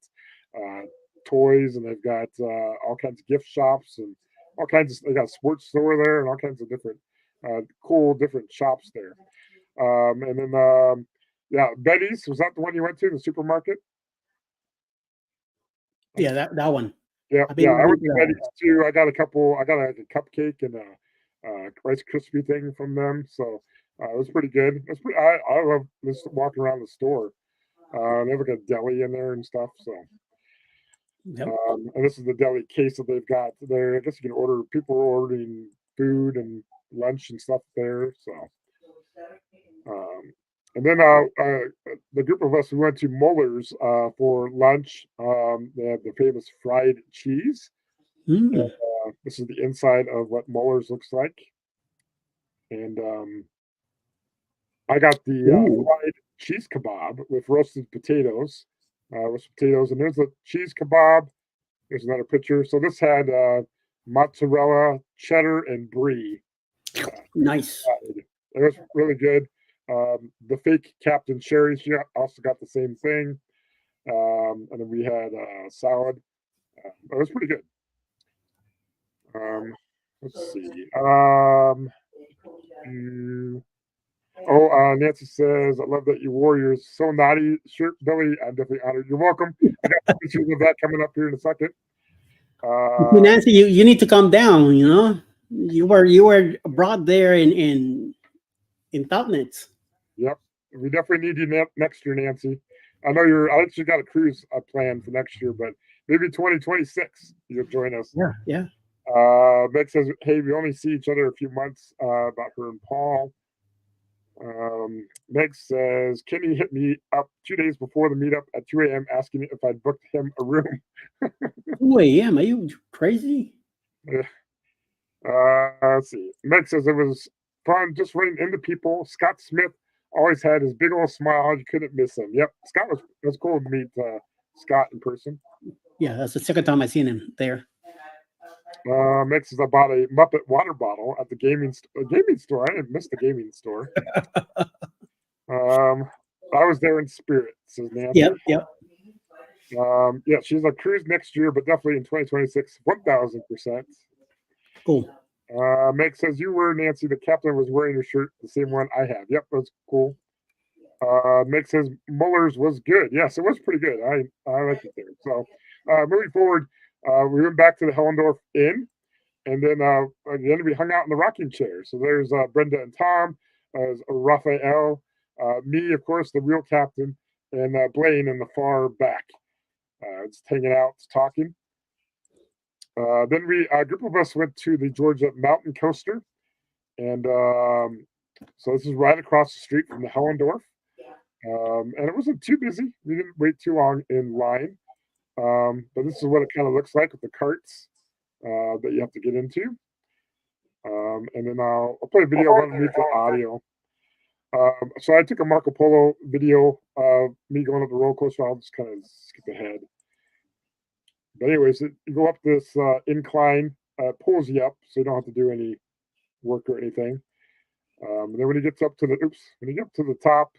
Speaker 1: toys, and they've got all kinds of gift shops, and all kinds of. They got a sports store there, and all kinds of different cool different shops there. And then Betty's, was that the one you went to, the supermarket?
Speaker 4: Yeah, that one.
Speaker 1: Yeah, I went to Betty's too. I got a cupcake and a Rice Krispie thing from them, so it was pretty good. I love just walking around the store. They have like a deli in there and stuff. So, and this is the deli case that they've got there. I guess you can order. People are ordering food and lunch and stuff there. So, and then the group of us, we went to Muller's for lunch. They had the famous fried cheese. This is the inside of what Muller's looks like. And I got the fried cheese kebab with roasted potatoes. And there's a cheese kebab. There's another picture. So this had mozzarella, cheddar, and brie.
Speaker 4: Nice.
Speaker 1: It was really good. The fake Captain Sherry, she also got the same thing. And then we had salad. It was pretty good. Let's see. Nancy says, I love that you wore your So Naughty shirt, Billy. I'm definitely honored. You're welcome. I got pictures of that coming up here in a second.
Speaker 4: Nancy, you need to calm down, you know. You were brought there in Thoughtnets.
Speaker 1: Yep. We definitely need you next year, Nancy. I know I actually got a cruise planned for next year, but maybe 2026 you'll join us.
Speaker 4: Yeah.
Speaker 1: Meg says, hey, we only see each other a few months, about her and Paul. Meg says, Kenny hit me up 2 days before the meetup at 2 a.m. asking if I'd booked him a room.
Speaker 4: 2 a.m. Are you crazy?
Speaker 1: Let's see. Meg says it was fun just running into people. Scott Smith always had his big old smile. You couldn't miss him. Yep. Scott was cool to meet Scott in person.
Speaker 4: Yeah, that's the second time I've seen him there.
Speaker 1: Meg says I bought a Muppet water bottle at the gaming store. I didn't miss the gaming store. I was there in spirit, says Nancy.
Speaker 4: Yep.
Speaker 1: Yeah, she's on cruise next year, but definitely in 2026, 1000%.
Speaker 4: Cool.
Speaker 1: Meg says you were Nancy. The captain was wearing your shirt, the same one I have. Yep, that's cool. Meg says Muller's was good. Yes, it was pretty good. I liked it there. So moving forward, we went back to the Hellendorf Inn, and then at the end we hung out in the rocking chair. So there's Brenda and Tom, Raphael, me, of course, the real captain, and Blaine in the far back. Just hanging out, talking. Then a group of us went to the Georgia Mountain Coaster, and so this is right across the street from the Hellendorf, and it wasn't too busy. We didn't wait too long in line, but this is what it kind of looks like with the carts that you have to get into. And then I'll play a video underneath the audio. So I took a Marco Polo video of me going up the roller coaster. I'll just kind of skip ahead. But anyways, you go up this incline, pulls you up, so you don't have to do any work or anything. And then when you get up to the top,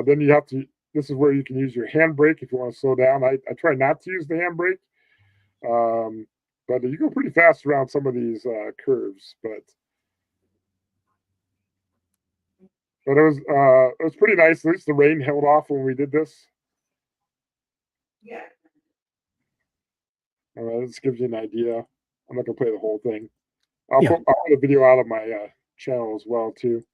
Speaker 1: then you have to. This is where you can use your handbrake if you want to slow down. I try not to use the handbrake, but you go pretty fast around some of these curves. But it was pretty nice. At least the rain held off when we did this.
Speaker 7: Yeah.
Speaker 1: This gives you an idea. I'm not gonna play the whole thing. I'll put a video out of my channel as well too,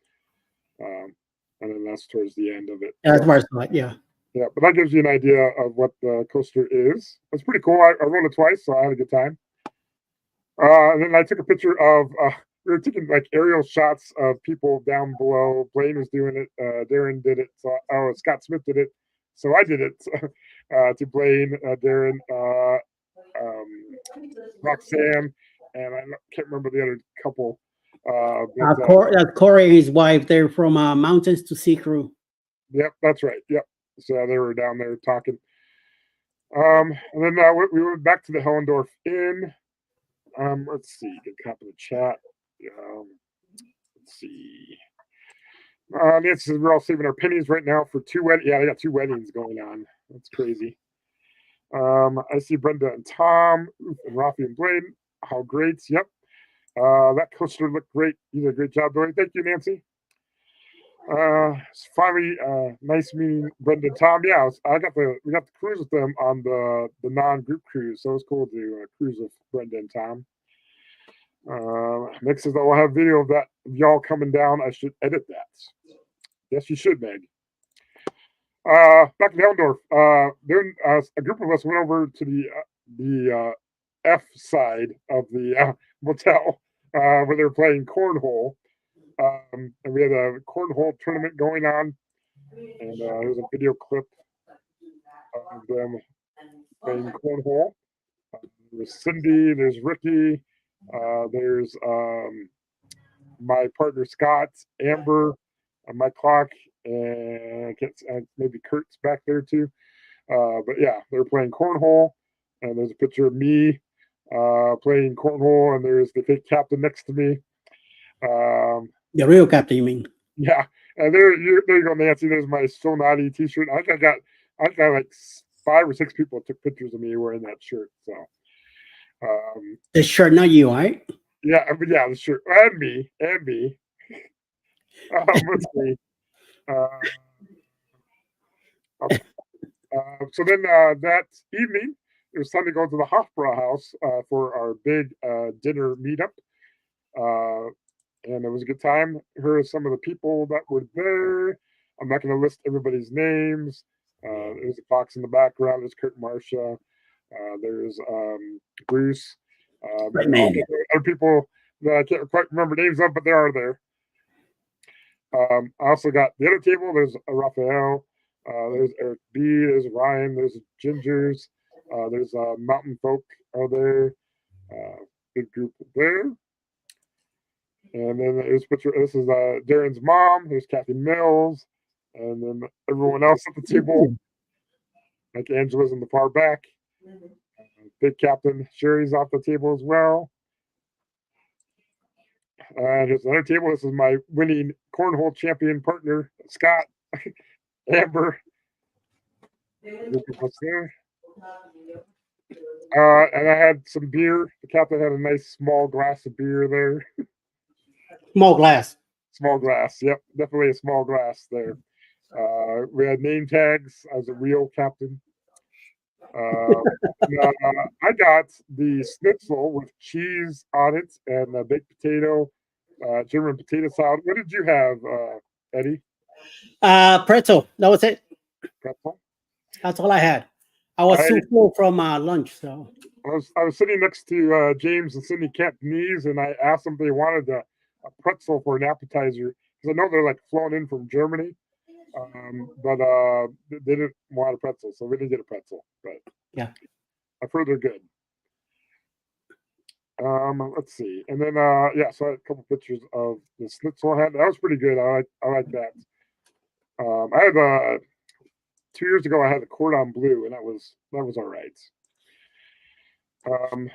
Speaker 1: and then that's towards the end of it.
Speaker 4: That's where it's like, yeah.
Speaker 1: Yeah, but that gives you an idea of what the coaster is. It's pretty cool. I rode it twice, so I had a good time. And then I took a picture of. We were taking like aerial shots of people down below. Blaine was doing it. Darren did it. So, Scott Smith did it. So I did it to Blaine, Darren, Roxanne, and I can't remember the other couple.
Speaker 4: That's Corey and his wife. They're from Mountains to Sea Crew.
Speaker 1: Yep, that's right. Yep. So they were down there talking. And then we went back to the Hellendorf Inn. Let's see. Get a copy of the chat. Let's see. Nancy says we're all saving our pennies right now for 2 weddings. Yeah, they got 2 weddings going on. That's crazy. I see Brenda and Tom and Rafi and Blaine. How great. Yep. That coaster looked great. You did a great job, Blaine. Thank you, Nancy. Finally, nice meeting Brenda and Tom. Yeah, we got to cruise with them on the non-group cruise, so it was cool to cruise with Brenda and Tom. Nick says, I'll have video of that of y'all coming down. I should edit that. Yes, you should, Meg. Back in Hellendorf, then a group of us went over to the F side of the motel where they were playing cornhole. And we had a cornhole tournament going on. And there's a video clip of them playing cornhole. There's Cindy, there's Ricky, there's my partner Scott, Amber, my clock, and maybe Kurt's back there too. But yeah, they're playing cornhole, and there's a picture of me playing cornhole, and there's the fake captain next to me.
Speaker 4: The real captain, you mean?
Speaker 1: Yeah, and there you go, Nancy. There's my So Naughty T-shirt. I got like 5 or 6 people took pictures of me wearing that shirt. So,
Speaker 4: the shirt, not you, right?
Speaker 1: yeah, but yeah, the shirt and me. Let's see. So then that evening, it was time to go to the Hofbräu house for our big dinner meetup. And it was a good time. Here are some of the people that were there. I'm not going to list everybody's names. There's a fox in the background. There's Kurt Marcia. There's Bruce. And other people that I can't quite remember names of, but they are there. I also got the other table. There's Raphael. There's Eric B. There's Ryan. There's Gingers. There's Mountain Folk are there. Big group there. And then there's picture. This is Darren's mom. There's Kathy Mills, and then everyone else at the table. Like Angela's in the far back. Big Captain Sherry's off the table as well. Here's another table. This is my winning cornhole champion partner, Scott, Amber. What's there? And I had some beer. The captain had a nice small glass of beer there.
Speaker 4: Small glass.
Speaker 1: Small glass. Yep, definitely a small glass there. We had name tags. I was a real captain. I got the schnitzel with cheese on it and a baked potato, German potato salad. What did you have, Eddie?
Speaker 4: Pretzel. That was it.
Speaker 1: Pretzel.
Speaker 4: That's all I had. I was too full from lunch, so
Speaker 1: I was sitting next to James and Cindy Cantonese, and I asked them if they wanted a pretzel for an appetizer because I know they're like flown in from Germany, but they didn't want a pretzel, so we didn't get a pretzel. But
Speaker 4: yeah,
Speaker 1: I've heard they're good. Let's see, and then so I had a couple pictures of the schnitzel I had. That was pretty good. I like that. I had 2 years ago, I had the cordon bleu, and that was all right. And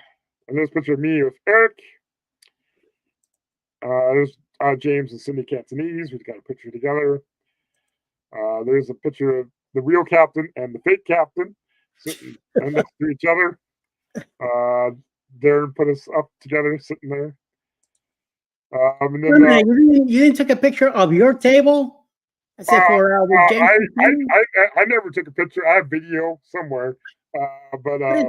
Speaker 1: there's a picture of me with Eric. There's James and Cindy Cantonese. We got a picture together. There's a picture of the real captain and the fake captain sitting next to each other. Darren put us up together, sitting there. And then,
Speaker 4: you didn't take a picture of your table? Except for James.
Speaker 1: I never took a picture. I have video somewhere. But
Speaker 4: I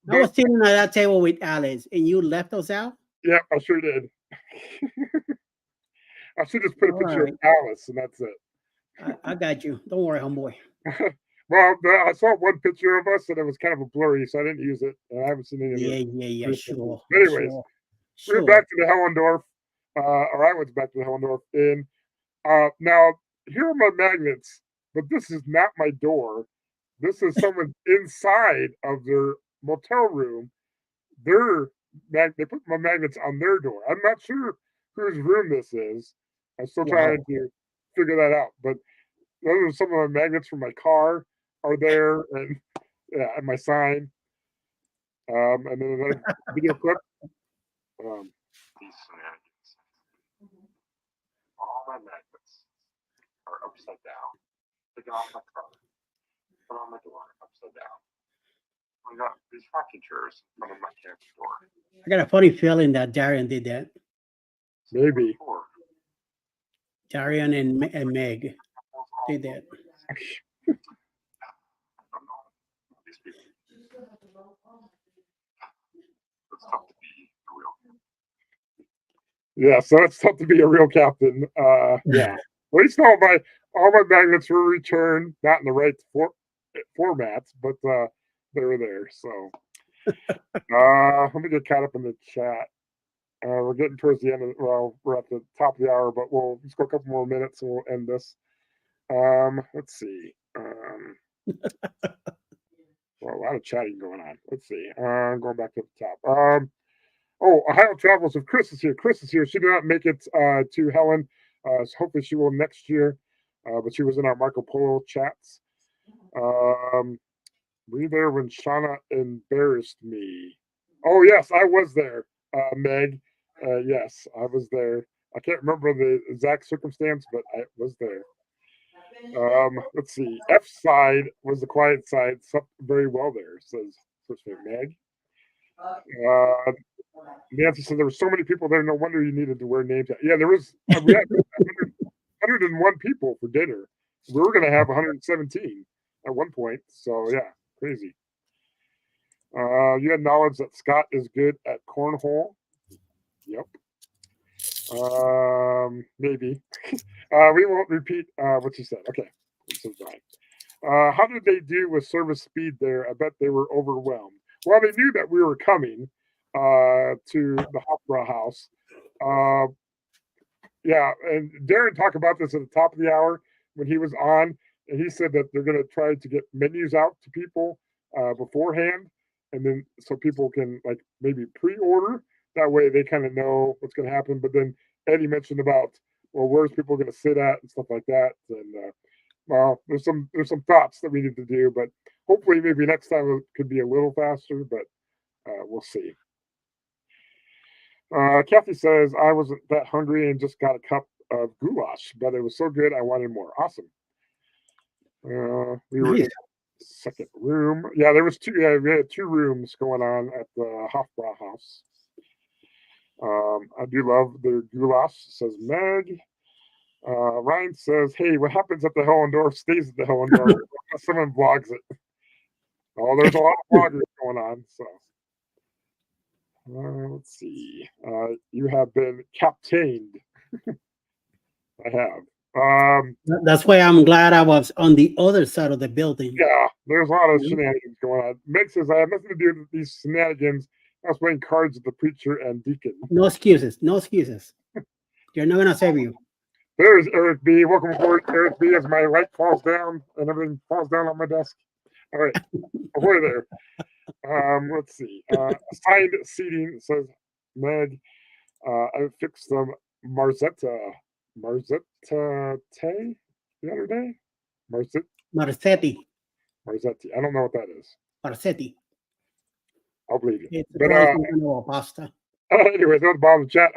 Speaker 4: was sitting at that table with Alice, and you left us out?
Speaker 1: Yeah, I sure did. I should just put a picture of Alice, and that's it.
Speaker 4: I got you. Don't worry, homeboy.
Speaker 1: Well, I saw one picture of us, and it was kind of a blurry, so I didn't use it. And I haven't seen any of it.
Speaker 4: Yeah, sure.
Speaker 1: But anyways, we went back to the Hellendorf, or I went back to the Hellendorf Inn. Now, here are my magnets, but this is not my door. This is someone inside of their motel room. They put my magnets on their door. I'm not sure whose room this is. I'm still trying to figure that out. But those are some of my magnets for my car are there, and my sign. And then another video clip.
Speaker 6: These shenanigans. All my magnets are upside down. Taken off my car. Put on my door upside down. I got these rocking chairs in front of my camp door.
Speaker 4: I got a funny feeling that Darian did that.
Speaker 1: Maybe.
Speaker 4: Darian and Meg did that.
Speaker 6: It's tough to be a real captain.
Speaker 1: Yeah, so it's tough to be a real captain. Yeah. At least all my magnets were returned, not in the right formats, but they were there. So let me get caught up in the chat. We're getting towards the end of we're at the top of the hour, but we'll just go a couple more minutes and we'll end this. Let's see. Well, a lot of chatting going on. Let's see. Going back to the top. Ohio Travels with Chris is here. She did not make it to Helen. So hopefully she will next year. But she was in our Marco Polo chats. Were you there when Shauna embarrassed me? Oh, yes, I was there, Meg. Yes, I was there. I can't remember the exact circumstance, but I was there. Let's see. F side was the quiet side. Slept very well there, says first name Meg. Nancy said there were so many people there. No wonder you needed to wear name tags. Yeah, there was. We had 101 people for dinner. We were going to have 117 at one point. So yeah, crazy. You had knowledge that Scott is good at cornhole. Yep. Maybe. We won't repeat what you said. Okay. This is fine. How did they do with service speed there? I bet they were overwhelmed. Well, they knew that we were coming to the Hofbräu house. Yeah, and Darren talked about this at the top of the hour when he was on, and he said that they're going to try to get menus out to people beforehand, and then so people can like maybe pre-order. That way, they kind of know what's going to happen. But then Eddie mentioned about where's people going to sit at and stuff like that, and well, there's some thoughts that we need to do, but hopefully maybe next time it could be a little faster, but we'll see. Kathy says, I wasn't that hungry and just got a cup of goulash, but it was so good I wanted more. Awesome. We were in the second room. Yeah, there was two. Yeah, we had 2 rooms going on at the Hofbräu house. I do love their goulash, says Meg. Ryan says, hey, what happens at the Hellendorf stays at the Hellendorf. Someone vlogs it. Oh, there's a lot of vloggers going on, so. Let's see. You have been captained. I have.
Speaker 4: That's why I'm glad I was on the other side of the building.
Speaker 1: Yeah, there's a lot of shenanigans going on. Meg says, I have nothing to do with these shenanigans. I was playing cards with the preacher and deacon.
Speaker 4: No excuses. No excuses. You're not going to save you.
Speaker 1: There's Eric B. Welcome aboard, Eric B. As my light falls down and everything falls down on my desk. All right. Ahoy there. Let's see. Assigned seating, says Meg. I fixed some Marzetti the other day.
Speaker 4: Marzetti.
Speaker 1: I don't know what that is.
Speaker 4: Marzetti.
Speaker 1: I'll believe you.
Speaker 4: It's
Speaker 1: but
Speaker 4: pasta.
Speaker 1: Anyways, that was the bottom of the chat.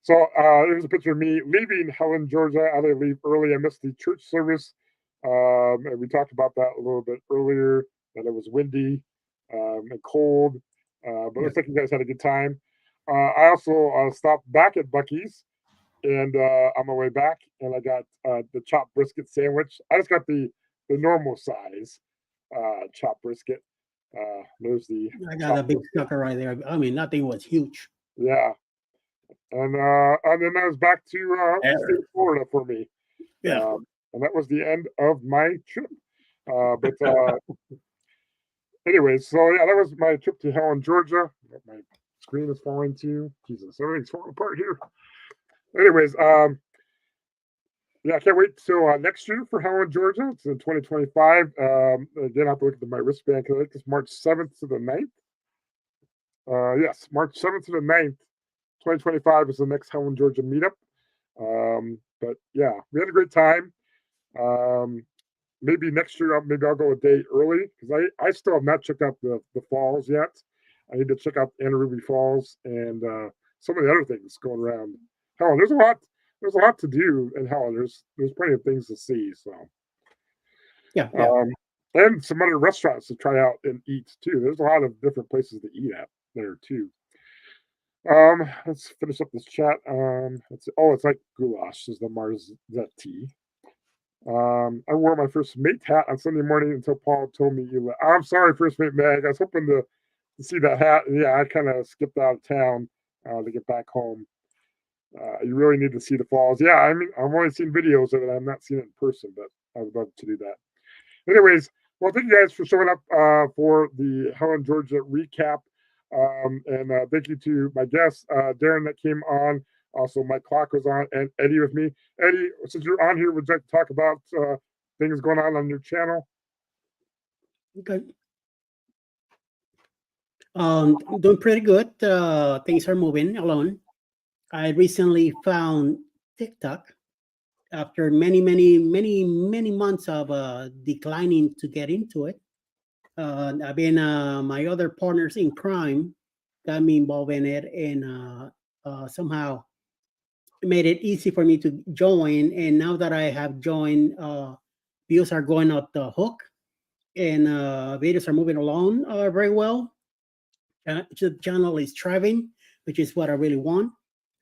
Speaker 1: So here's a picture of me leaving Helen, Georgia. I had to leave early. I missed the church service. And we talked about that a little bit earlier, that it was windy and cold. But it looks like you guys had a good time. I also stopped back at Buc-ee's and on my way back, and I got the chopped brisket sandwich. I just got the normal size chopped brisket. There's the.
Speaker 4: I got a big sucker right there. I mean, that thing was huge.
Speaker 1: Yeah. And then I was back to state of Florida for me.
Speaker 4: Yeah.
Speaker 1: And that was the end of my trip. But anyways, so yeah, that was my trip to Helen, Georgia. My screen is falling too. Jesus, everything's falling apart here. Anyways, yeah, I can't wait till next year for Helen, Georgia. It's in 2025. Again, I have to look at my wristband because I think it's March 7th to the 9th. Yes, March 7th to the 9th. 2025 is the next Helen, Georgia meetup. But yeah, we had a great time. Maybe next year, maybe I'll go a day early because I still have not checked out the falls yet. I need to check out Anna Ruby Falls and some of the other things going around Helen. There's a lot to do in Helen. There's plenty of things to see. So
Speaker 4: yeah.
Speaker 1: And some other restaurants to try out and eat too. There's a lot of different places to eat at there too. Let's finish up this chat. It's like goulash is the Marzetti. I wore my first mate hat on Sunday morning until Paul told me you left. I'm sorry, first mate Meg. I was hoping to see that hat. And yeah, I kind of skipped out of town to get back home. You really need to see the falls. Yeah, I mean, I've only seen videos of it. I've not seen it in person, but I would love to do that. Anyways, well, thank you guys for showing up for the Helen, Georgia recap. And thank you to my guest, Darren, that came on. Also, Mike Clock was on, and Eddie with me. Eddie, since you're on here, would you like to talk about things going on your channel?
Speaker 4: Okay. I'm doing pretty good. Things are moving along. I recently found TikTok after many months of declining to get into it. I've been my other partners in crime got me involved in it, and somehow made it easy for me to join. And now that I have joined, views are going up the hook, and videos are moving along very well. The channel is thriving, which is what I really want.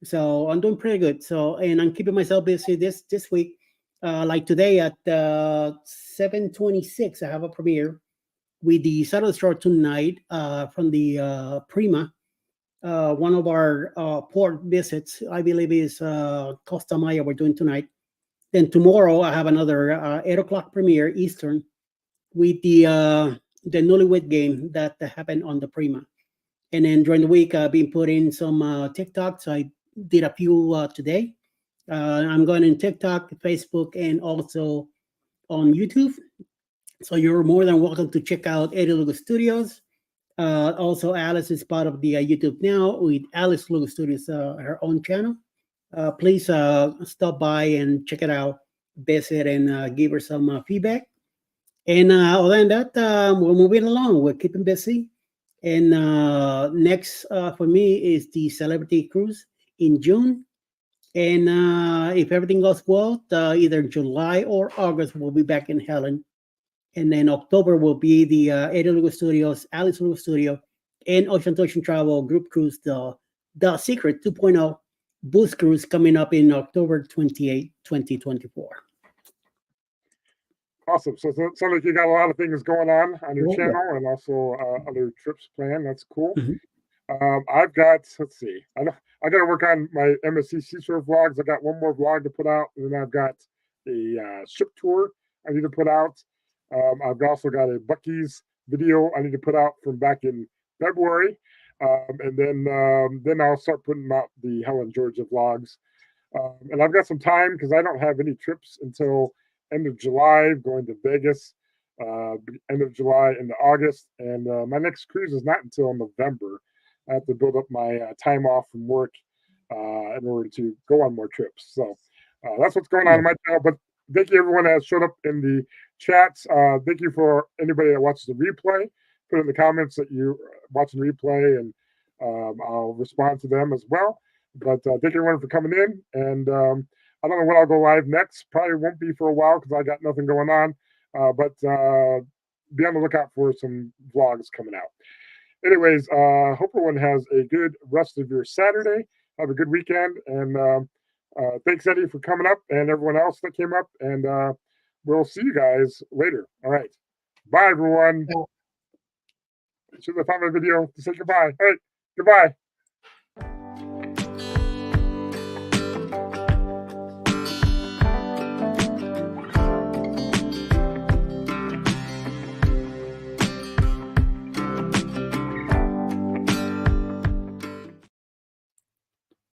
Speaker 4: So I'm doing pretty good. So, and I'm keeping myself busy this week. Like today at 7:26, I have a premiere with the Saturday Store tonight from the Prima. One of our port visits, I believe, is Costa Maya we're doing tonight. Then tomorrow I have another 8 o'clock premiere Eastern with the Newlywed Game that happened on the Prima. And then during the week, I've been putting some TikToks. I did a few today. I'm going in TikTok, Facebook, and also on YouTube. So you're more than welcome to check out Eddie Lugo Studios. Also, Alice is part of the YouTube now with Alice Lugo Studios, her own channel. Please stop by and check it out, visit, and give her some feedback. And other than that, we're moving along. We're keeping busy. And next for me is the Celebrity Cruise in June. And if everything goes well, either July or August, we'll be back in Helen. And then October will be the Eddie Lugo Studios, Alice Lugo Studio, and Ocean to Ocean Travel Group Cruise, the Secret 2.0 Boost Cruise coming up in October 28, 2024.
Speaker 1: Awesome. So it sounds like you got a lot of things going on your channel and also other trips planned. That's cool. I've got, let's see, I got to work on my MSC Seashore vlogs. I got one more vlog to put out, and then I've got a ship tour I need to put out. I've also got a Buc-ee's video I need to put out from back in February. And then I'll start putting out the Helen, Georgia vlogs. And I've got some time because I don't have any trips until end of July, going to Vegas, end of July into August. And my next cruise is not until November. I have to build up my time off from work in order to go on more trips. So that's what's going on in my channel. But thank you, everyone that has showed up in the chats. Thank you for anybody that watches the replay. Put in the comments that you watch the replay, and I'll respond to them as well. But thank you, everyone, for coming in. And I don't know when I'll go live next. Probably won't be for a while because I got nothing going on. But be on the lookout for some vlogs coming out. Anyways, hope everyone has a good rest of your Saturday. Have a good weekend. And thanks, Eddie, for coming up, and everyone else that came up. And we'll see you guys later. All right. Bye, everyone. Should I find my video to say goodbye? All right. Goodbye.